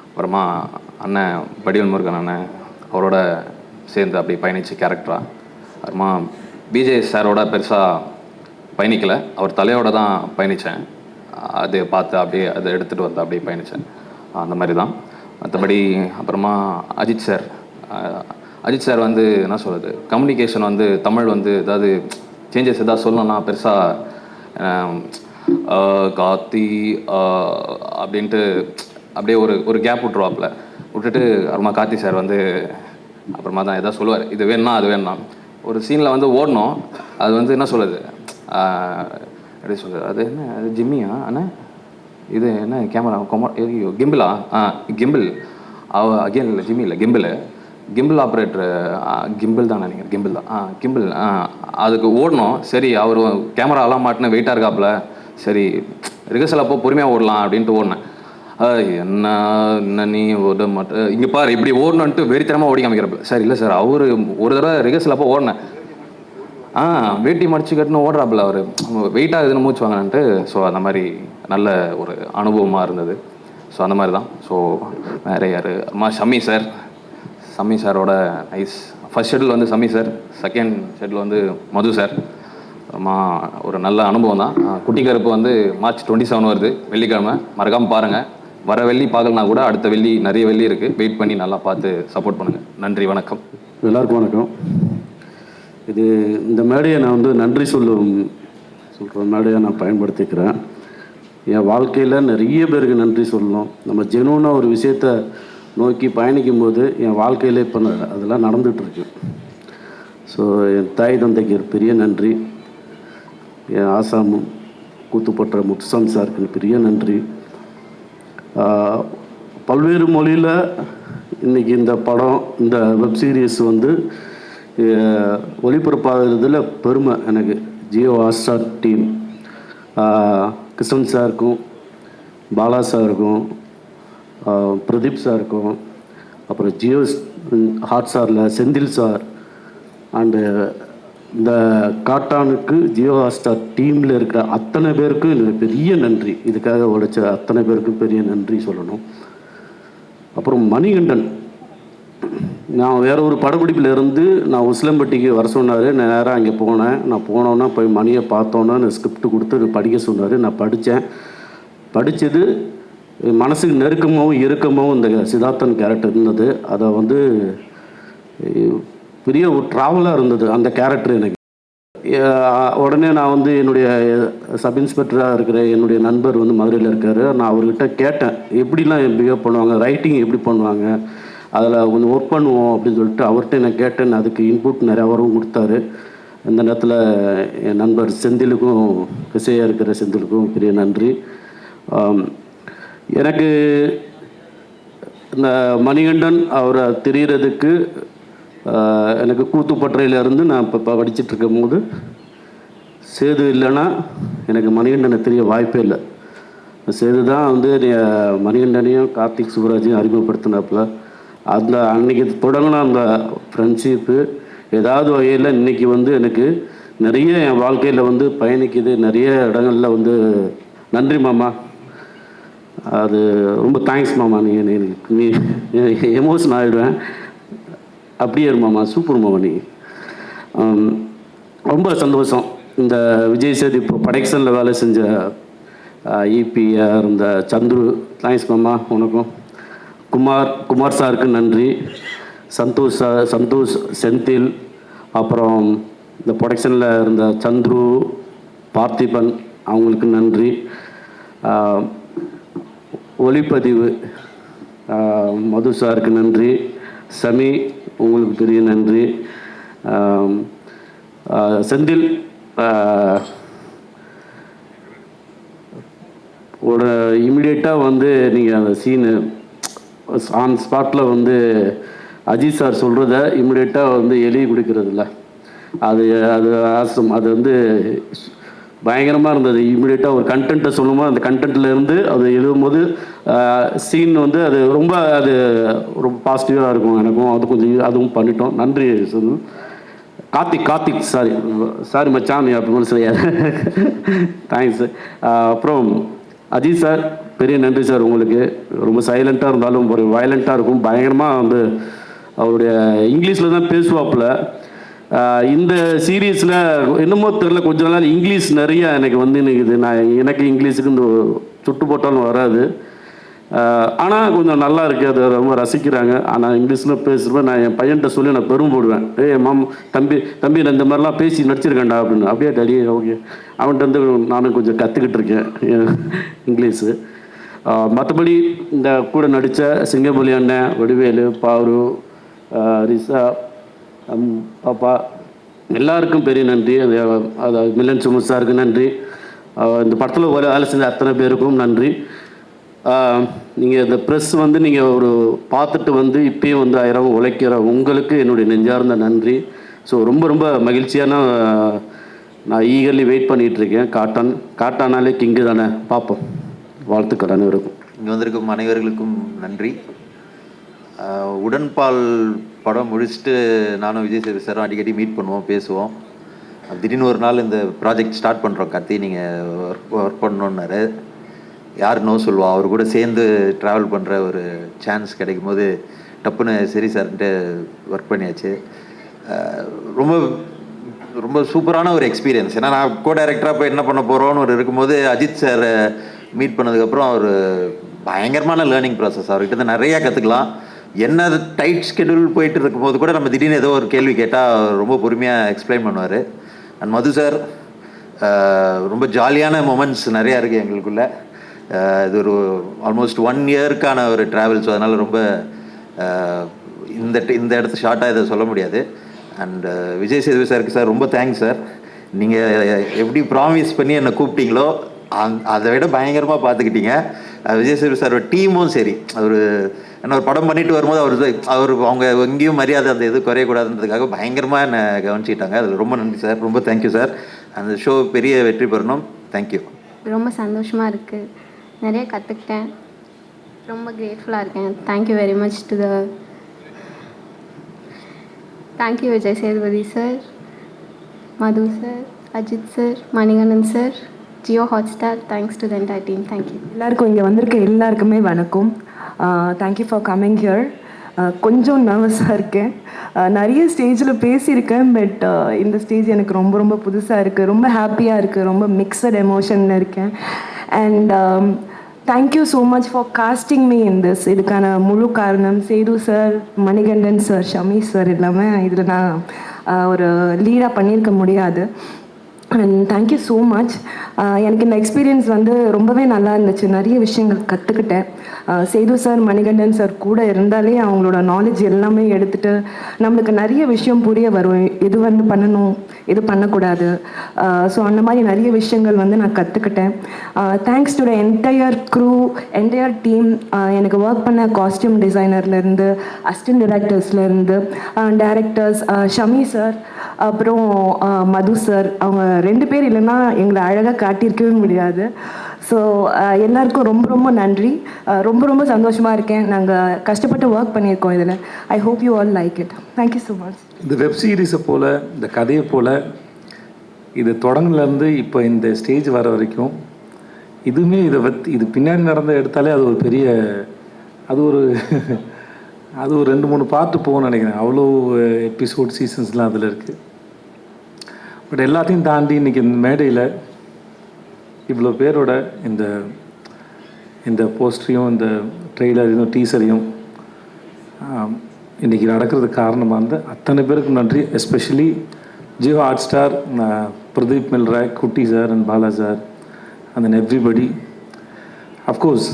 அப்புறமா அண்ணன் வடிவேல் முருகன் அண்ணன் அவரோட சேர்ந்து அப்படி பயணித்த கேரக்டராக. அப்புறமா விஜய் சாரோட பெருசாக பயணிக்கலை, அவர் தலையோட தான் பயணித்தேன். அது பார்த்து அப்படியே அதை எடுத்துகிட்டு வந்து அப்படியே பயணித்தேன், அந்த மாதிரி தான். மற்றபடி அப்புறமா அஜித் சார் வந்து என்ன சொல்கிறது, கம்யூனிகேஷன் வந்து தமிழ் வந்து ஏதாவது சேஞ்சஸ் எதாவது சொல்லணும்னா பெருசாக காத்தி அப்படின்ட்டு அப்படியே ஒரு கேப் விட்டுட்டு அப்புறமா கார்த்தி சார் வந்து அப்புறமா தான் எதாவது சொல்லுவார், இது வேணும்னா அது வேணும்னா. ஒரு சீனில் வந்து ஓடணும், அது வந்து என்ன சொல்லுது, எப்படி சொல்கிறது, அது என்ன, அது ஜிம்மியா அண்ணா, இது என்ன கேமரா கிம்பிளா, கிம்பிள் அகெயின் இல்லை, ஜிம்மி இல்லை, கிம்பிள். கிம்பிள் ஆப்ரேட்டர் கிம்பிள் தான் நினைக்கிறேன், கிம்பிள் தான் கிம்பிள் அதுக்கு ஓடணும். சரி அவர் கேமராலாம் மாட்டின வெயிட்டாக இருக்காப்புல, சரி ரிகர்சல் அப்போ பொறுமையாக ஓடலாம் அப்படின்ட்டு ஓடினேன். என்ன நீ ஓட மாட்டேன் இங்கே பாரு இப்படி ஓடணுன்ட்டு வெறித்தனமாக ஓடி காமிக்கிறப்ப, சார் இல்லை சார் அவர் ஒரு தடவை ரிகர்சல் அப்போ ஓடினேன், வேட்டி மடிச்சு கட்டுன்னு ஓடுறாப்புல அவர் வெயிட் ஆகுதுன்னு மூச்சு வாங்கினான்ட்டு. ஸோ அந்த மாதிரி நல்ல ஒரு அனுபவமாக இருந்தது. ஸோ அந்த மாதிரி தான். ஸோ வேறு யார் ஷம்மி சார், ஷம்மி சாரோட நைஸ் ஃபர்ஸ்ட் ஷெட்யூல் வந்து ஷம்மி சார், செகண்ட் ஷெட்யூல் வந்து மது சார். ஒரு நல்ல அனுபவம் தான். குட்டி கருப்பு வந்து March 27 வருது, வெள்ளிக்கிழமை, மறக்காமல் பாருங்கள். வர வெள்ளி பார்க்கலனா கூட அடுத்த வெள்ளி நிறைய வெள்ளி இருக்குது, வெயிட் பண்ணி நல்லா பார்த்து சப்போர்ட் பண்ணுங்கள். நன்றி, வணக்கம். எல்லாருக்கும் வணக்கம். இந்த மேடையை நான் வந்து நன்றி சொல்கிற மேடையை நான் பயன்படுத்திக்கிறேன். என் வாழ்க்கையில் நிறைய பேருக்கு நன்றி சொல்லணும். நம்ம ஜெனுவனாக ஒரு விஷயத்தை நோக்கி பயணிக்கும் போது என் வாழ்க்கையில் இப்போ அதெல்லாம் நடந்துகிட்ருக்கு. ஸோ என் தாய் தந்தைக்கு ஒரு பெரிய நன்றி, என் ஆசாமும் கூத்துப்பட்ட முத்துசாமி சாருக்கு பெரிய நன்றி. பல்வேறு மொழியில் இன்றைக்கி இந்த படம், இந்த வெப் சீரிஸ் வந்து ஒளிபரப்பாகிறதுல பெருமை எனக்கு. ஜியோ ஹாட்ஸ்டார் டீம், கிருஷ்ணன் சாருக்கும், பாலா சாருக்கும், பிரதீப் சாருக்கும், அப்புறம் ஜியோ ஹாட்ஸ்டாரில் செந்தில் சார் அண்டு இந்த காட்டானுக்கு ஜியோ ஹாட்ஸ்டார் டீமில் இருக்கிற அத்தனை பேருக்கும் எனக்கு பெரிய நன்றி. இதுக்காக உழைச்ச அத்தனை பேருக்கும் பெரிய நன்றி சொல்லணும். அப்புறம் மணிகண்டன், நான் வேற ஒரு படப்பிடிப்பில் இருந்து நான் உசிலம்பட்டிக்கு வர சொன்னார். நான் நேராக அங்கே போனேன். நான் போனோன்னா போய் மணியை பார்த்தோன்னா நான் ஸ்கிரிப்ட் கொடுத்து படிக்க சொன்னார். நான் படித்தேன். படித்தது மனசுக்கு நெருக்கமாகவும் இறுக்கமாகவும் இந்த சித்தார்த்தன் கேரக்டர் இருந்தது. அதை வந்து பெரிய ஒரு ட்ராவலாக இருந்தது அந்த கேரக்டர் எனக்கு. உடனே நான் வந்து என்னுடைய சப் இன்ஸ்பெக்டராக இருக்கிற என்னுடைய நண்பர் வந்து மதுரையில் இருக்கார். நான் அவர்கிட்ட கேட்டேன், எப்படிலாம் பிஹேவ் பண்ணுவாங்க, ரைட்டிங் எப்படி பண்ணுவாங்க, அதில் கொஞ்சம் ஒர்க் பண்ணுவோம் அப்படின்னு சொல்லிட்டு அவர்கிட்ட நான் கேட்டேன். அதுக்கு இன்புட் நிறையா அவரும் கொடுத்தாரு. இந்த நேரத்தில் என் நண்பர் செந்திலுக்கும், இசையாக இருக்கிற செந்திலுக்கும் பெரிய நன்றி. எனக்கு இந்த மணிகண்டன் அவரை தெரிகிறதுக்கு எனக்கு கூத்துப்பற்றையிலேருந்து நான் இப்போ படிச்சுட்ருக்கும் போது சேது இல்லைன்னா எனக்கு மணிகண்டனை தெரிய வாய்ப்பே இல்லை. சேது தான் வந்து மணிகண்டனையும் கார்த்திக் சுப்ராஜையும் அறிமுகப்படுத்தினாப்புல. அந்த அன்றைக்கி தொடங்கின அந்த ஃப்ரெண்ட்ஷிப்பு ஏதாவது வகையில் இன்றைக்கி வந்து எனக்கு நிறைய என் வாழ்க்கையில் வந்து பயணிக்குது. நிறைய இடங்களில் வந்து நன்றி மாமா, அது ரொம்ப தேங்க்ஸ் மாமா. நீ எமோஷன் ஆகிடுவேன். அப்படியே மாமா, சூப்பர் மாமா. நீ ரொம்ப சந்தோஷம். இந்த விஜய் சேது இப்போ ப்ரொடக்ஷனில் வேலை செஞ்ச இபிஆர் இருந்த சந்துரு, தேங்க்ஸ் மாமா உனக்கும். குமார் சாருக்கு நன்றி. சந்தோஷ் செந்தில், அப்புறம் இந்த ப்ரொடக்ஷனில் இருந்த சந்துரு, பார்த்திபன், அவங்களுக்கு நன்றி. ஒளிப்பதிவு மது சாருக்கு நன்றி. சமி, உங்களுக்கு பெரிய நன்றி. செந்தில் ஒரு இமிடியேட்டாக வந்து நீங்கள் அந்த சீனு ஆன் ஸ்பாட்டில் வந்து அஜித் சார் சொல்கிறத இமிடியேட்டாக வந்து எழுதி கொடுக்கறதில்ல, அது ஆசம். அது வந்து பயங்கரமாக இருந்தது. இமீடியட்டாக ஒரு கண்டென்ட்டை சொல்லும்போது அந்த கண்டென்ட்டில் இருந்து அது எழுதும்போது சீன் வந்து அது ரொம்ப பாசிட்டிவாக இருக்கும். எனக்கும் அது கொஞ்சம் அதுவும் பண்ணிட்டோம். நன்றி சொல்லணும். கார்த்திக் சாரி மச்சான் அப்படின்னு சொல்லியார். தேங்க்ஸ். அப்புறம் அஜித் சார், பெரிய நன்றி சார் உங்களுக்கு. ரொம்ப சைலண்ட்டாக இருந்தாலும் ஒரு வயலண்ட்டாக இருக்கும். பயங்கரமாக வந்து அவருடைய இங்கிலீஷில் தான் பேசுவாப்பில். இந்த சீரீஸில் என்னமோ தெரில, கொஞ்ச நாள் இங்கிலீஷ் நிறைய எனக்கு வந்து நிற்குது. எனக்கு இங்கிலீஷுக்கு இந்த சுட்டு போட்டாலும் வராது. ஆனால் கொஞ்சம் நல்லா இருக்குது, அதை ரொம்ப ரசிக்கிறாங்க. ஆனால் இங்கிலீஷில் பேசுகிறப்ப நான் என் பையன்கிட்ட சொல்லி நான் பெரும்போடுவேன். தம்பி நான் இந்த மாதிரிலாம் பேசி நடிச்சிருக்கேன்டா அப்படின்னு. அப்படியே டடி ஓகே. அவன்கிட்ட வந்து நானும் கொஞ்சம் கற்றுக்கிட்டு இருக்கேன் இங்கிலீஷு. மற்றபடி இந்த கூட நடித்த சிங்கம்புலி அண்ணன், வடிவேலு, பாரு, ரிசா, பாப்பா, எல்லாருக்கும் பெரிய நன்றி. அது மில்லன் சுமத் சாருக்கு நன்றி. இந்த படத்தில் வேலை செஞ்ச அத்தனை பேருக்கும் நன்றி. நீங்கள் இந்த ப்ரெஸ் வந்து நீங்கள் ஒரு பார்த்துட்டு வந்து இப்பயும் வந்து 1000 உழைக்கிற உங்களுக்கு என்னுடைய நெஞ்சார்ந்த நன்றி. ஸோ ரொம்ப ரொம்ப மகிழ்ச்சியான நான் ஈகர்லி வெயிட் பண்ணிகிட்ருக்கேன். காட்டானாலே கிங்கு தானே, பார்ப்போம். வாழ்த்துக்கள் அனைவருக்கும். இங்கே வந்திருக்கும் அனைவர்களுக்கும் நன்றி. உடன்பால் படம் முடிச்சுட்டு நானும் விஜய் சேது சாரும் அடிக்கடி மீட் பண்ணுவோம், பேசுவோம். திடீர்னு ஒரு நாள் இந்த ப்ராஜெக்ட் ஸ்டார்ட் பண்ணுறோம் கார்த்தி, நீங்கள் ஒர்க் பண்ணணுன்னாரு. யார் நோ சொல்லுவோம், அவர் கூட சேர்ந்து ட்ராவல் பண்ணுற ஒரு சான்ஸ் கிடைக்கும் போது டப்புன்னு சரி சார்ன்ட்டு ஒர்க் பண்ணியாச்சு. ரொம்ப ரொம்ப சூப்பரான ஒரு எக்ஸ்பீரியன்ஸ். ஏன்னா நான் கோ டைரக்டராக போய் என்ன பண்ண போகிறோன்னு ஒரு இருக்கும்போது அஜித் சார் மீட் பண்ணதுக்கப்புறம் அவர் பயங்கரமான லேர்னிங் ப்ராசஸ். அவர்கிட்ட இருந்து நிறையா கற்றுக்கலாம். என்ன டைட் ஸ்கெடியூல் போயிட்டு இருக்கும்போது கூட நம்ம திடீர்னு ஏதோ ஒரு கேள்வி கேட்டால் ரொம்ப பொறுமையாக எக்ஸ்பிளைன் பண்ணுவார். அண்ட் மது சார் ரொம்ப ஜாலியான மொமெண்ட்ஸ் நிறையா இருக்குது எங்களுக்குள்ளே. இது ஒரு ஆல்மோஸ்ட் 1 இயர்க்கான ஒரு ட்ராவல். ஸோ அதனால் ரொம்ப இந்த இடத்து ஷார்ட்டாக இதை சொல்ல முடியாது. அண்ட் விஜய் சேதுபதி சாருக்கு சார் ரொம்ப தேங்க்ஸ் சார். நீங்கள் எப்படி ப்ராமிஸ் பண்ணி என்னை கூப்பிட்டீங்களோ அதை விட பயங்கரமாக பார்த்துக்கிட்டீங்க. விஜய் சேதுபதி சாரோட டீமும் சரி, அவர் என்ன ஒரு படம் பண்ணிட்டு வரும்போது அவர் அவங்க எங்கேயும் மரியாதை அந்த இது குறையக்கூடாதுன்றதுக்காக பயங்கரமாக என்னை கவனிச்சிக்கிட்டாங்க. அதில் ரொம்ப நன்றி சார், ரொம்ப தேங்க்யூ சார். அந்த ஷோ பெரிய வெற்றி பெறணும். தேங்க்யூ. ரொம்ப சந்தோஷமாக இருக்குது, நிறைய கற்றுக்கிட்டேன், ரொம்ப கிரேட்ஃபுல்லாக இருக்கேன். Thank you very much to thank you Vijay Sethupathi sir, Madhu sir, Ajith sir, Manikandan sir, Jio Hotstar. Thanks to the entire team. Thank you. எல்லாருக்கும் இங்கே வந்திருக்க எல்லாருக்குமே வணக்கம். Thank you for coming here. கொஞ்சம் நர்வஸாக இருக்கேன். நிறைய ஸ்டேஜில் பேசியிருக்கேன், பட் இந்த ஸ்டேஜ் எனக்கு ரொம்ப ரொம்ப புதுசாக இருக்குது. ரொம்ப ஹாப்பியாக இருக்குது, ரொம்ப மிக்சட் எமோஷனில் இருக்கேன். And thank you so much for casting me in this. இதுக்கான முழு காரணம் Sethu sir, Manikandan sir, Shami sir இல்லாமல் இதில் நான் ஒரு லீடாக பண்ணியிருக்க முடியாது. And thank you so much. எனக்கு இந்த எக்ஸ்பீரியன்ஸ் வந்து ரொம்பவே நல்லா இருந்துச்சு. நிறைய விஷயங்கள் கற்றுக்கிட்டேன். சேது சார், மணிகண்டன் சார் கூட இருந்தாலே அவங்களோட நாலேஜ் எல்லாமே எடுத்துகிட்டு நம்மளுக்கு நிறைய விஷயம் புரிய வரும். எது வந்து பண்ணணும், எது பண்ணக்கூடாது. ஸோ அந்த மாதிரி நிறைய விஷயங்கள் வந்து நான் கற்றுக்கிட்டேன். Thanks to the entire crew, entire team. எனக்கு ஒர்க் பண்ண காஸ்டியூம் டிசைனர்லேருந்து, அசிஸ்டன்ட் டைரக்டர்ஸ்லேருந்து, டைரக்டர்ஸ் ஷமி சார், அப்புறம் மது சார். அவங்க 2 பேர் இல்லைன்னா எங்களை அழகாக காட்டியிருக்கவே முடியாது. ஸோ எல்லாருக்கும் ரொம்ப ரொம்ப நன்றி. ரொம்ப ரொம்ப சந்தோஷமாக இருக்கேன். நாங்கள் கஷ்டப்பட்டு ஒர்க் பண்ணியிருக்கோம் இதில். I hope you all like it. Thank you so much. இந்த வெப் சீரிஸை போல், இந்த கதையை போல், இது தொடங்கிலேருந்து இப்போ இந்த ஸ்டேஜ் வர வரைக்கும் இதுவுமே இது பின்னாடி நடந்த எடுத்தாலே அது ஒரு பெரிய அது ஒரு 2-3 பார்ட்டு போகணும்னு நினைக்கிறேன். அவ்வளோ எபிசோட் சீசன்ஸ்லாம் அதில் இருக்குது. பட் எல்லாத்தையும் தாண்டி இன்றைக்கி இந்த மேடையில் இவ்வளோ பேரோட இந்த போஸ்டரையும், இந்த ட்ரெய்லரையும், டீசரையும் இன்றைக்கி நடக்கிறதுக்கு காரணமாக இருந்த அத்தனை பேருக்கு நன்றி. Especially Jio Hotstar, Pradeep Milroy, Kutty sir and Bala sir and then everybody. Of course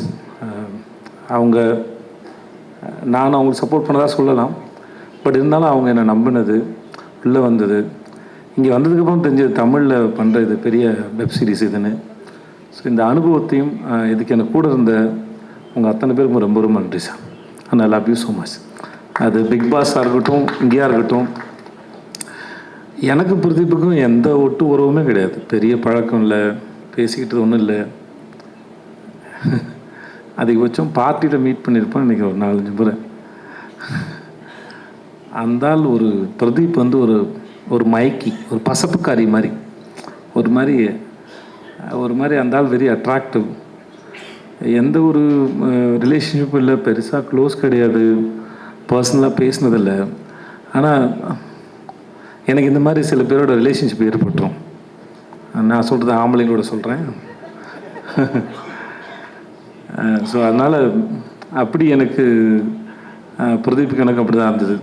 நான் அவங்களுக்கு சப்போர்ட் பண்ணதாக சொல்லலாம். பட் இருந்தாலும் அவங்க என்னை நம்பினது, உள்ளே வந்தது, இங்கே வந்ததுக்கப்புறம் தெரிஞ்சது தமிழில் பண்ணுற இது பெரிய வெப் சீரிஸ் இதுன்னு. ஸோ இந்த அனுபவத்தையும் இதுக்கு எனக்கு கூட இருந்த உங்கள் அத்தனை பேருக்கும் ரொம்ப ரொம்ப நன்றி sir. And I love you so much. அது பிக் பாஸாக இருக்கட்டும், இங்கேயா இருக்கட்டும், எனக்கு பிரதீப்புக்கும் எந்த ஒட்டு உறவுமே கிடையாது. பெரிய பழக்கம் இல்லை, பேசிக்கிட்டது ஒன்றும் இல்லை. அதிகபட்சம் பார்ட்டியில் மீட் பண்ணியிருப்போம் இன்றைக்கி ஒரு 4-5 முறை. அந்தால் ஒரு பிரதீப் வந்து ஒரு மயக்கி, ஒரு பசப்புக்காரி மாதிரி, ஒரு மாதிரி அந்தால் வெரி அட்ராக்டிவ். எந்த ஒரு ரிலேஷன்ஷிப்பும் இல்லை, பெருசாக க்ளோஸ் கிடையாது, பர்சனலாக பேசினதில்லை. ஆனால் எனக்கு இந்த மாதிரி சில பேரோட ரிலேஷன்ஷிப் ஏற்பட்டுரும். நான் சொல்கிறது ஆம்பளைங்களோட சொல்கிறேன். ஸோ அதனால் அப்படி எனக்கு பிரதீப்புக்கு எனக்கு அப்படி தான் இருந்தது.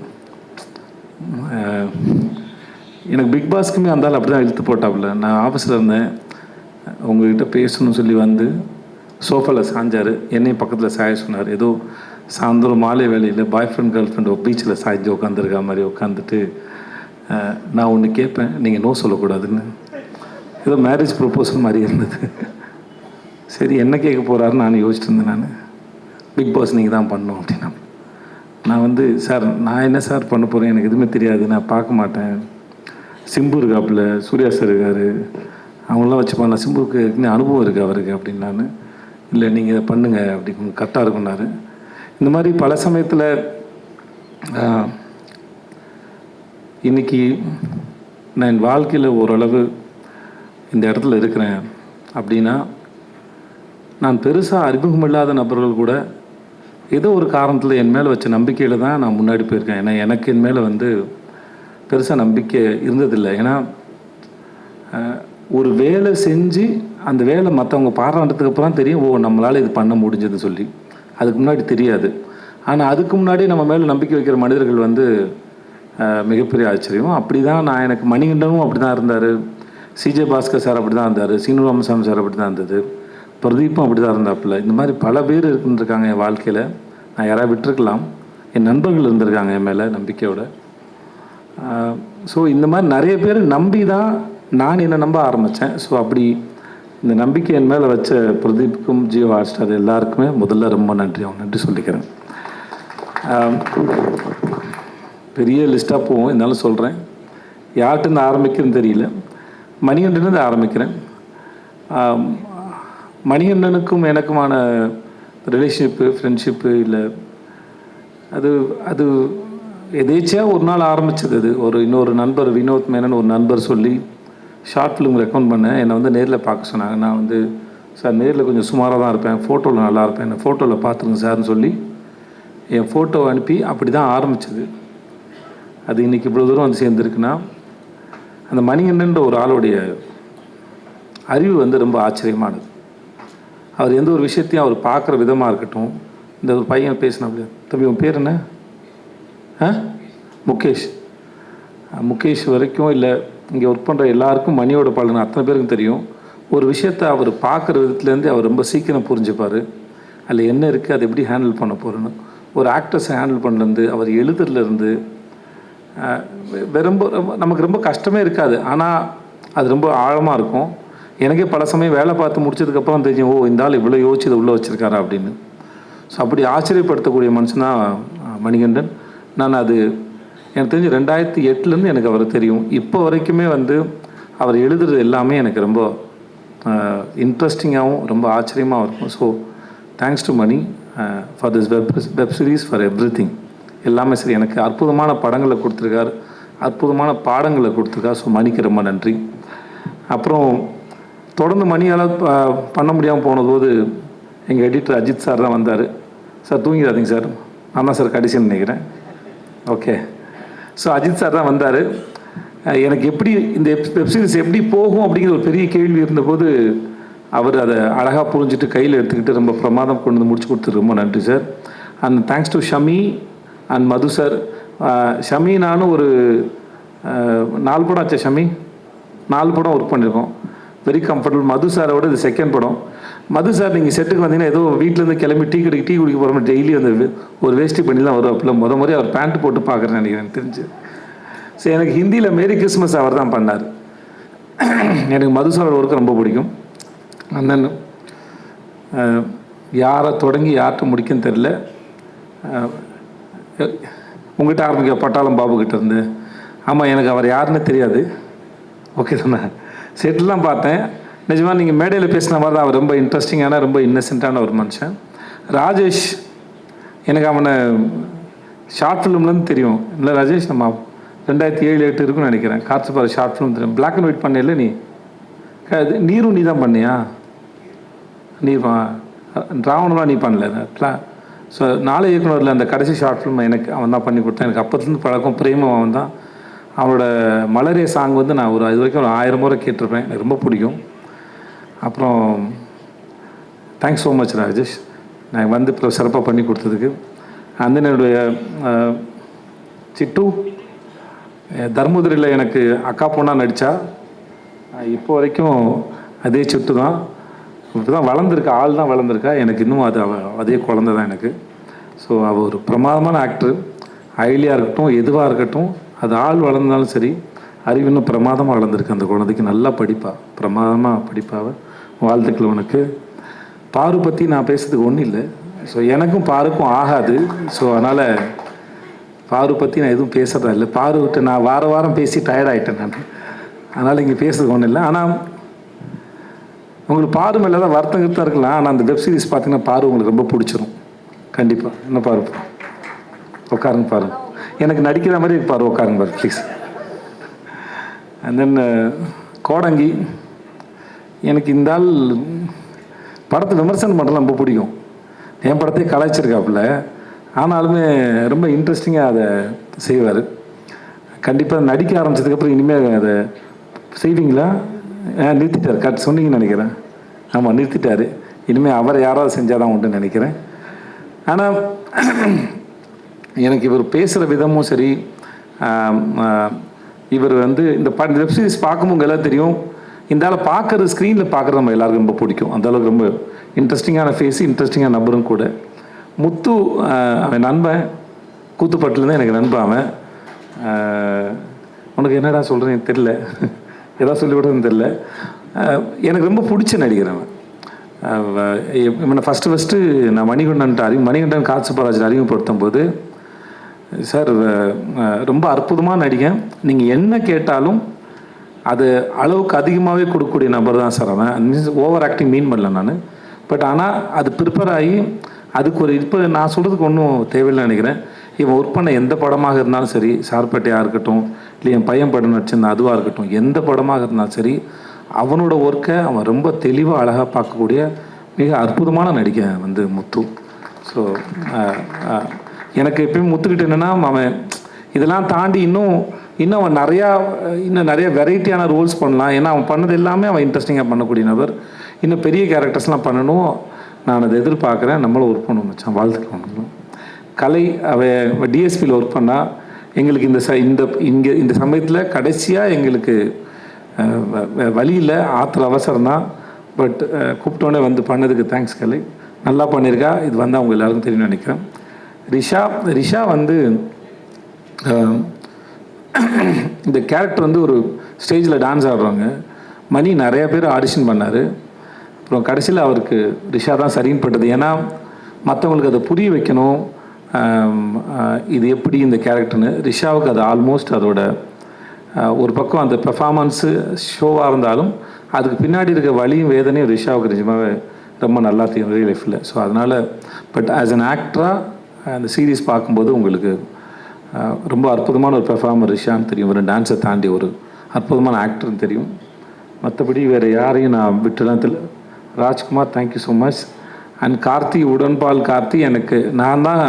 எனக்கு பிக் பாஸ்க்குமே அந்தாலும் அப்படி தான் இழுத்து போட்டாப்புல. நான் ஆஃபீஸில் இருந்தேன், உங்கள்கிட்ட பேசணும்னு சொல்லி வந்து சோஃபாவில் சாஞ்சார், என்னையும் பக்கத்தில் சாய சொன்னார். ஏதோ சாயந்தரம் மாலை வேலையில் பாய் ஃப்ரெண்ட் கேர்ள் ஃப்ரெண்ட் பீச்சில் சாய்ஞ்சு உட்காந்துருக்கா மாதிரி உட்காந்துட்டு, நான் ஒன்று கேட்பேன், நீங்கள் நோ சொல்லக்கூடாதுன்னு. ஏதோ மேரேஜ் ப்ரொப்போசல் மாதிரி இருந்தது. சரி என்ன கேட்க போகிறாருன்னு நான் யோசிச்சுட்டு இருந்தேன். நான் பிக் பாஸ் நீங்கள் தான் பண்ணணும் அப்படின்னா நான் வந்து சார் நான் என்ன சார் பண்ண போகிறேன், எனக்கு எதுவுமே தெரியாது, நான் பார்க்க மாட்டேன். சிம்பு இருக்காப்புல, சூர்யா சார் இருக்கார், அவங்களாம் வச்சு பண்ணலாம், சிம்புக்கு இன்னும் அனுபவம் இருக்குது அவருக்கு அப்படின்னு. நான் இல்லை நீங்கள் இதை பண்ணுங்கள் அப்படி கரெக்டாக இருக்குன்னாரு. இந்த மாதிரி பல சமயத்தில் இன்றைக்கி நான் என் வாழ்க்கையில் ஓரளவு இந்த இடத்துல இருக்கிறேன் அப்படின்னா நான் பெருசாக அறிமுகமில்லாத நபர்கள் கூட ஏதோ ஒரு காரணத்தில் என் மேலே வச்ச நம்பிக்கையில் தான் நான் முன்னாடி போயிருக்கேன். ஏன்னா எனக்கு என் மேலே வந்து பெருசாக நம்பிக்கை இருந்ததில்லை. ஏன்னா ஒரு வேலை செஞ்சு அந்த வேலை மற்றவங்க பாராட்டுறதுக்கு அப்புறம் தெரியும், ஓ நம்மளால் இது பண்ண முடிஞ்சது சொல்லி. அதுக்கு முன்னாடி தெரியாது. ஆனால் அதுக்கு முன்னாடி நம்ம மேலே நம்பிக்கை வைக்கிற மனிதர்கள் வந்து மிகப்பெரிய ஆச்சரியம். அப்படி தான் நான் எனக்கு மணிகண்டனும் அப்படி தான் இருந்தார், சிஜே பாஸ்கர் சார் அப்படி தான் இருந்தார், சீனு ராமசாமி சார் அப்படி தான் இருந்தது, பிரதீப்பும் அப்படி தான் இருந்தாப்புல. இந்த மாதிரி பல பேர் இருந்துருக்காங்க என் வாழ்க்கையில். நான் யாராவது விட்டுருக்கலாம், என் நண்பர்கள் இருந்திருக்காங்க என் மேலே நம்பிக்கையோட. ஸோ இந்த மாதிரி நிறைய பேர் நம்பி தான் நான் என்னை நம்ப ஆரம்பித்தேன். ஸோ அப்படி இந்த நம்பிக்கை என் மேலே வச்ச பிரதீப்புக்கும் ஜியோ ஹாட்ஸ்டார் எல்லாருக்குமே முதல்ல ரொம்ப நன்றி, அவங்க நன்றி சொல்லிக்கிறேன். பெரிய லிஸ்ட்டாக போவோம், இருந்தாலும் சொல்கிறேன். யார்கிட்ட ஆரம்பிக்கிறதுன்னு தெரியல. மணிகண்டன்லேருந்து ஆரம்பிக்கிறேன். மணிகண்டனுக்கும் எனக்குமான ரிலேஷன்ஷிப்பு, ஃப்ரெண்ட்ஷிப்பு இல்லை, அது எதேச்சியாக ஒரு நாள் ஆரம்பித்தது. அது இன்னொரு நண்பர் வினோத் மேனன் ஒரு நண்பர் சொல்லி ஷார்ட் ஃபிலிம் ரெக்கமெண்ட் பண்ணேன். என்னை வந்து நேரில் பார்க்க சொன்னாங்க. நான் வந்து சார் நேரில் கொஞ்சம் சுமாராக தான் இருப்பேன், ஃபோட்டோவில் நல்லா இருப்பேன், என்னை ஃபோட்டோவில் பார்த்துருங்க சார்னு சொல்லி என் ஃபோட்டோவை அனுப்பி அப்படி தான் ஆரம்பித்தது. அது இன்றைக்கி இவ்வளோ தூரம் வந்து சேர்ந்துருக்குன்னா அந்த மணிகண்டன்ற ஒரு ஆளுடைய அறிவு வந்து ரொம்ப ஆச்சரியமானது. அவர் எந்த ஒரு விஷயத்தையும் அவர் பார்க்குற விதமாக இருக்கட்டும். இந்த ஒரு பையன் பேசினாப்ல, தம்பி உன் பேர் என்ன? முகேஷ். முகேஷ் வரைக்கும் இல்லை, இங்கே ஒர்க் பண்ணுற எல்லாருக்கும் மணியோட பலன் அத்தனை பேருக்கும் தெரியும். ஒரு விஷயத்தை அவர் பார்க்குற விதத்துலேருந்து அவர் ரொம்ப சீக்கிரம் புரிஞ்சுப்பார். அதில் என்ன இருக்குது, அதை எப்படி ஹேண்டில் பண்ண போகிறேன்னு. ஒரு ஆக்டர்ஸை ஹேண்டில் பண்ணுறது, அவர் எழுதுறதுலேருந்து ரொம்ப நமக்கு ரொம்ப கஷ்டமே இருக்காது. ஆனால் அது ரொம்ப ஆழமாக இருக்கும். எனக்கே பல சமயம் வேலை பார்த்து முடிச்சதுக்கப்புறம் தெரியும், ஓ இந்த ஆள் இவ்வளோ யோசிச்சு இதை உள்ளே வச்சுருக்காரா அப்படின்னு. ஸோ அப்படி ஆச்சரியப்படுத்தக்கூடிய மனுஷன் தான் மணிகண்டன். நான் அது எனக்கு தெரிஞ்சு 2008 எனக்கு அவரை தெரியும். இப்போ வரைக்குமே வந்து அவர் எழுதுறது எல்லாமே எனக்கு ரொம்ப இன்ட்ரெஸ்டிங்காகவும் ரொம்ப ஆச்சரியமாகவும் இருக்கும். So thanks to Mani for this web series, for everything. எல்லாமே சரி, எனக்கு அற்புதமான படங்களை கொடுத்துருக்கார், அற்புதமான பாடங்களை கொடுத்துருக்கார். ஸோ மணிக்கு ரொம்ப நன்றி. அப்புறம் தொடர்ந்து மணியால் பண்ண முடியாமல் போனபோது எங்கள் எடிட்டர் அஜித் சார் தான் வந்தார். சார் தூங்கிடாதீங்க சார், நான் தான் சார் கடைசின்னு நினைக்கிறேன். ஓகே, ஸோ அஜித் சார் தான் வந்தார். எனக்கு எப்படி இந்த வெப்சீரிஸ் எப்படி போகும் அப்படிங்கிற ஒரு பெரிய கேள்வி இருந்தபோது அவர் அதை அழகாக புரிஞ்சுட்டு கையில் எடுத்துக்கிட்டு ரொம்ப பிரமாதம் கொண்டு வந்து முடிச்சு கொடுத்துரு. ரொம்ப நன்றி sir. And thanks to Shami and Madhu sir. Shami நானும் ஒரு 4 படம் ஆச்சு. ஷமி 4 படம் ஒர்க் பண்ணியிருக்கோம். Very comfortable. மது சாரோட இது செகண்ட் படம். மது சார் நீங்கள் செட்டுக்கு வந்தீங்கன்னா ஏதோ வீட்டிலேருந்து கிளம்பி டீ குடிக்க போகிற டெய்லி அந்த ஒரு வேஷ்டி பண்ணி தான் வருவாப்பில். முறை அவர் பேண்ட்டு போட்டு பார்க்குறேன்னு நினைக்கிறேன் தெரிஞ்சு. ஸோ எனக்கு ஹிந்தியில் மேரி கிறிஸ்மஸ் அவர் தான் பண்ணார். எனக்கு மது சாரோட ஒர்க்கு ரொம்ப பிடிக்கும். அந்த யாரை தொடங்கி யார்கிட்ட முடிக்குன்னு தெரில. உங்கள்கிட்ட ஆரம்பிக்க பட்டாளம் பாபுக்கிட்ட இருந்து. ஆமாம், எனக்கு அவர் யாருன்னு தெரியாது. ஓகே தானே, செட்டிலாம் பார்த்தேன். நிஜமாக நீங்கள் மேடையில் பேசின மாதிரி தான் அவர் ரொம்ப இன்ட்ரெஸ்டிங்கான, ரொம்ப இன்னசென்ட்டான ஒரு மனுஷன். ராஜேஷ், எனக்கு அவனை ஷார்ட் ஃபிலிம்லேருந்து தெரியும். இல்லை ராஜேஷ், நம்ம 2007-08 இருக்குன்னு நினைக்கிறேன். காற்று பாரு ஷார்ட் ஃபிலிம் தெரியும். பிளாக் அண்ட் ஒயிட் பண்ணல நீ? நீரும் நீ தான் பண்ணியா? நீ ராவணம்லாம் நீ பண்ணல. ஸோ 4 இயக்குனரில் அந்த கடைசி ஷார்ட் ஃபிலிம் எனக்கு அவன் தான் பண்ணி கொடுத்தான். எனக்கு அப்போத்துலேருந்து பழக்கம், பிரேமம் அவன் தான். அவனோட மலரே சாங் வந்து நான் இது வரைக்கும் ஒரு 1000 முறை கேட்டிருப்பேன். எனக்கு ரொம்ப பிடிக்கும். அப்புறம் தேங்க்ஸ் ஸோ மச் ராஜேஷ், நான் வந்து இப்போ சிறப்பாக பண்ணி கொடுத்ததுக்கு. அந்த என்னுடைய சிட்டு தர்மபுரியில் எனக்கு அக்கா பொண்ணாக நடித்தா. இப்போ வரைக்கும் அதே சிட்டு தான். இப்போ தான் வளர்ந்துருக்கா, ஆள் தான் வளர்ந்துருக்கா. எனக்கு இன்னும் அதே குழந்தை தான் எனக்கு. ஸோ அவள் ஒரு பிரமாதமான ஆக்டர். ஐலியாக இருக்கட்டும், எதுவாக இருக்கட்டும், அது ஆள் வளர்ந்தாலும் சரி, அறிவு இன்னும் பிரமாதமாக வளர்ந்துருக்கு அந்த குழந்தைக்கு. நல்லா படிப்பா, பிரமாதமாக படிப்பாவை. வாழ்த்துக்கள் உனக்கு. பாரு பற்றி நான் பேசுறதுக்கு ஒன்றும் இல்லை. ஸோ எனக்கும் பாருக்கும் ஆகாது. ஸோ அதனால் பாரு பற்றி நான் எதுவும் பேசுகிறதா இல்லை. பாருக்கிட்ட நான் வாரம் பேசி டயர்டாயிட்டேன் நான். அதனால் இங்கே பேசுறதுக்கு ஒன்றும் இல்லை. ஆனால் உங்களுக்கு பாரு மேலே தான் வருத்தம் இருக்கலாம். ஆனால் அந்த வெப் சீரிஸ் பார்த்தீங்கன்னா பாரு உங்களுக்கு ரொம்ப பிடிச்சிரும் கண்டிப்பாக. என்ன பாரு, உட்காருங்க பாருங்க. எனக்கு நடிக்கிற மாதிரி பாரு, உட்காருங்க பாரு ப்ளீஸ். அண்ட் தென் கோடங்கி, எனக்கு இந்த ஆள் படத்தை விமர்சனம் பண்ணுறது ரொம்ப பிடிக்கும். என் படத்தையே கலாய்ச்சிருக்காப்புல, ஆனாலுமே ரொம்ப இன்ட்ரெஸ்டிங்காக அதை செய்வார். கண்டிப்பாக நடிக்க ஆரம்பித்ததுக்கப்புறம் இனிமேல் அதை செய்வீங்களா? நிறுத்திட்டார், கரெக்ட் சொன்னீங்கன்னு நினைக்கிறேன். ஆமாம், நிறுத்திட்டார். இனிமேல் அவரை யாராவது செஞ்சால் தான் உண்டுன்னு நினைக்கிறேன். ஆனால் எனக்கு இவர் பேசுகிற விதமும் சரி, இவர் வந்து இந்த வெப் சீரிஸ் பார்க்கும்போது எல்லாம் தெரியும், இந்த ஆளை பார்க்குறது ஸ்க்ரீனில் பார்க்குறது நம்ம எல்லாருக்கும் ரொம்ப பிடிக்கும். அந்தளவுக்கு ரொம்ப இன்ட்ரெஸ்டிங்கான ஃபேஸு, இன்ட்ரெஸ்டிங்கான நபரும் கூட. முத்து அவன் நண்பன், கூத்துப்பட்டுலேருந்து எனக்கு நண்பன் அவன். உனக்கு என்னடா சொல்கிறேன்னு தெரில, எதாவது சொல்லிவிடுறதுன்னு தெரில. எனக்கு ரொம்ப பிடிச்ச நடிகர் அவன். இவனை ஃபஸ்ட்டு நான் மணிகண்டன் காட்சிப்பராஜன் அறிமுகப்படுத்தும் போது, சார் ரொம்ப அற்புதமாக நடிகன், நீங்கள் என்ன கேட்டாலும் அது அளவுக்கு அதிகமாகவே கொடுக்கக்கூடிய நபர் தான் சார் அவன். ஓவர் ஆக்டிங் மீன் பண்ணல நான். பட் ஆனால் அது ப்ரிப்பேர் ஆகி அதுக்கு ஒரு இப்போ நான் சொல்கிறதுக்கு ஒன்றும் தேவையில்லை நினைக்கிறேன். இவன் ஒர்க் பண்ண எந்த படமாக இருந்தாலும் சரி, சார்பேட்டையாக இருக்கட்டும், இல்லை என் பையன் படம் நடிச்சிருந்த அதுவாக இருக்கட்டும், எந்த படமாக இருந்தாலும் சரி, அவனோட ஒர்க்கை அவன் ரொம்ப தெளிவாக அழகாக பார்க்கக்கூடிய மிக அற்புதமான நடிகன் வந்து முத்து. ஸோ எனக்கு எப்பயும் முத்துக்கிட்ட என்னென்னா, அவன் இதெல்லாம் தாண்டி இன்னும் அவன் நிறைய வெரைட்டியான ரோல்ஸ் பண்ணலாம். ஏன்னா அவன் பண்ணது எல்லாமே அவன் இன்ட்ரெஸ்டிங்காக பண்ணக்கூடிய நபர். இன்னும் பெரிய கேரக்டர்ஸ்லாம் பண்ணணும், நான் அதை எதிர்பார்க்குறேன். நம்மளும் ஒர்க் பண்ணுவோம் மச்சான், வாழ்த்துக்கலாம். கலை அவன் டிஎஸ்பியில் ஒர்க் பண்ணால் எங்களுக்கு இந்த சமயத்தில் கடைசியாக எங்களுக்கு வழியில் ஆற்றுற அவசரம் தான். பட் கூப்பிட்டோன்னே வந்து பண்ணதுக்கு தேங்க்ஸ் கலை, நல்லா பண்ணியிருக்கா. இது வந்து அவங்க எல்லாருக்கும் தெரியும்னு நினைக்கிறேன். ரிஷா வந்து இந்த கேரக்டர் வந்து ஒரு ஸ்டேஜில் டான்ஸ் ஆடுறாங்க. மணி நிறைய பேர் ஆடிஷன் பண்ணார். அப்புறம் கடைசியில் அவருக்கு ரிஷா தான் சரின்னு பட்டது. ஏன்னா மற்றவங்களுக்கு அதை புரிய வைக்கணும், இது எப்படி இந்த கேரக்டர்னு. ரிஷாவுக்கு அது ஆல்மோஸ்ட் அதோட ஒரு பக்கம் அந்த பெர்ஃபார்மன்ஸு ஷோவாக இருந்தாலும் அதுக்கு பின்னாடி இருக்க வலியும் வேதனையும் ரிஷாவுக்கு நிஜமாகவே ரொம்ப நல்லா தெரியும் ரியல் லைஃப்பில். ஸோ அதனால் பட் ஆஸ் அன் ஆக்டராக அந்த சீரீஸ் பார்க்கும்போது உங்களுக்கு ரொம்ப அற்புதமான ஒரு பெர்ஃபார்மர் ரிஷான்னு தெரியும். ஒரு டான்ஸை தாண்டி ஒரு அற்புதமான ஆக்டர்னு தெரியும். மற்றபடி வேறு யாரையும் நான் விட்டுலாம் தெரியல. Rajkumar, thank you so much. And Karthi, Udanpaal Karthi, எனக்கு நான் தான்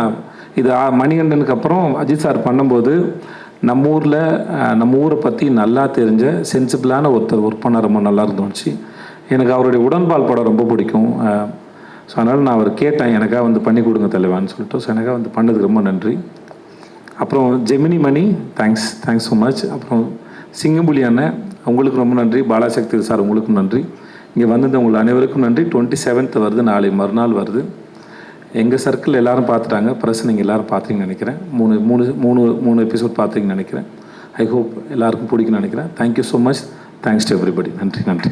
இது மணிகண்டனுக்கு அப்புறம் அஜித் சார் பண்ணும்போது நம்ம ஊரை பற்றி நல்லா தெரிஞ்ச சென்சிபிளான ஒருத்தர் ஒர்க் பண்ண ரொம்ப நல்லா இருந்துச்சு. எனக்கு அவருடைய உடன்பால் படம் ரொம்ப பிடிக்கும். ஸோ அதனால் நான் அவர் கேட்டேன், எனக்காக வந்து பண்ணி கொடுங்க தலைவான்னு சொல்லிட்டு. ஸோ எனக்காக வந்து பண்ணதுக்கு ரொம்ப நன்றி. அப்புறம் ஜெமினி மணி, தேங்க்ஸ் ஸோ மச். அப்புறம் சிங்கம்புலி அண்ணன், உங்களுக்கு ரொம்ப நன்றி. பாலாசக்தி சார், உங்களுக்கும் நன்றி. இங்கே வந்தது உங்கள் அனைவருக்கும் நன்றி. 27th வருது, நாளை மறுநாள் வருது. எங்கள் சர்க்கிள் எல்லோரும் பார்த்துட்டாங்க, ப்ரெஸ் நீங்கள் எல்லோரும் பார்த்தீங்கன்னு நினைக்கிறேன். மூணு எபிசோட் பார்த்தீங்கன்னு நினைக்கிறேன். ஐ ஹோப் எல்லாருக்கும் பிடிக்குன்னு நினைக்கிறேன். Thank you so much. Thanks to everybody. நன்றி.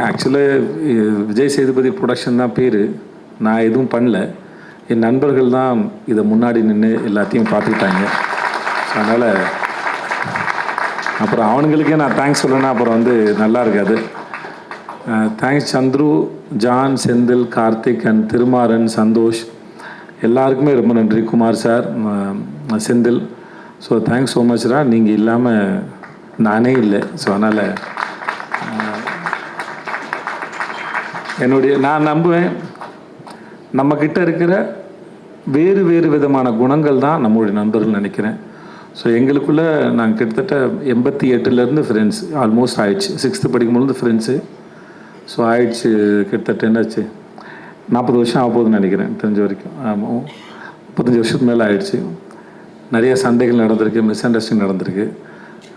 ஆக்சுவலாக விஜய் சேதுபதி ப்ரொடக்ஷன் தான் பேர், நான் எதுவும் பண்ணல. என் நண்பர்கள் தான் இதை முன்னாடி நின்று எல்லாத்தையும் பார்த்துக்கிட்டாங்க. அதனால் அப்புறம் அவனுங்களுக்கே நான் தேங்க்ஸ் சொல்லணுன்னா அப்புறம் வந்து நல்லா இருக்காது. Thanks Chandru, John, Senthil, Karthik and Thirumaran, Santhosh, எல்லாருக்குமே ரொம்ப நன்றி. Kumar sir, Senthil. So thanks so மச்ரா. நீங்கள் இல்லாமல் நானே இல்லை. ஸோ அதனால் நான் நம்புவேன், நம்மக்கிட்ட இருக்கிற வேறு விதமான குணங்கள் தான் நம்மளுடைய நண்பர்கள் நினைக்கிறேன். ஸோ எங்களுக்குள்ளே நாங்கள் கிட்டத்தட்ட 88லேருந்து ஃப்ரெண்ட்ஸ் ஆல்மோஸ்ட் ஆயிடுச்சு. 6th படிக்கும்போது ஃப்ரெண்ட்ஸு. ஸோ ஆயிடுச்சு கிட்டத்தட்ட என்னாச்சு 40 வருஷம் ஆக போகுதுன்னு நினைக்கிறேன் தெரிஞ்ச வரைக்கும். ஆமாம், 35 வருஷத்துக்கு மேலே ஆயிடுச்சு. நிறைய சண்டைகள் நடந்திருக்கு, மிஸ் அண்டர்ஸ்டாண்டிங் நடந்திருக்கு.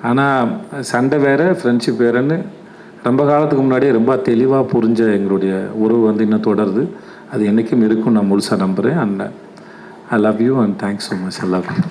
ஆனால் சண்டை வேறு, ஃப்ரெண்ட்ஷிப் வேறுன்னு ரொம்ப காலத்துக்கு முன்னாடியே ரொம்ப தெளிவாக புரிஞ்ச எங்களுடைய உறவு வந்து இன்னும் தொடருது. அது என்றைக்கும் இருக்கும், நான் முழுசாக நம்புகிறேன். And I love you and thanks so much. I love you.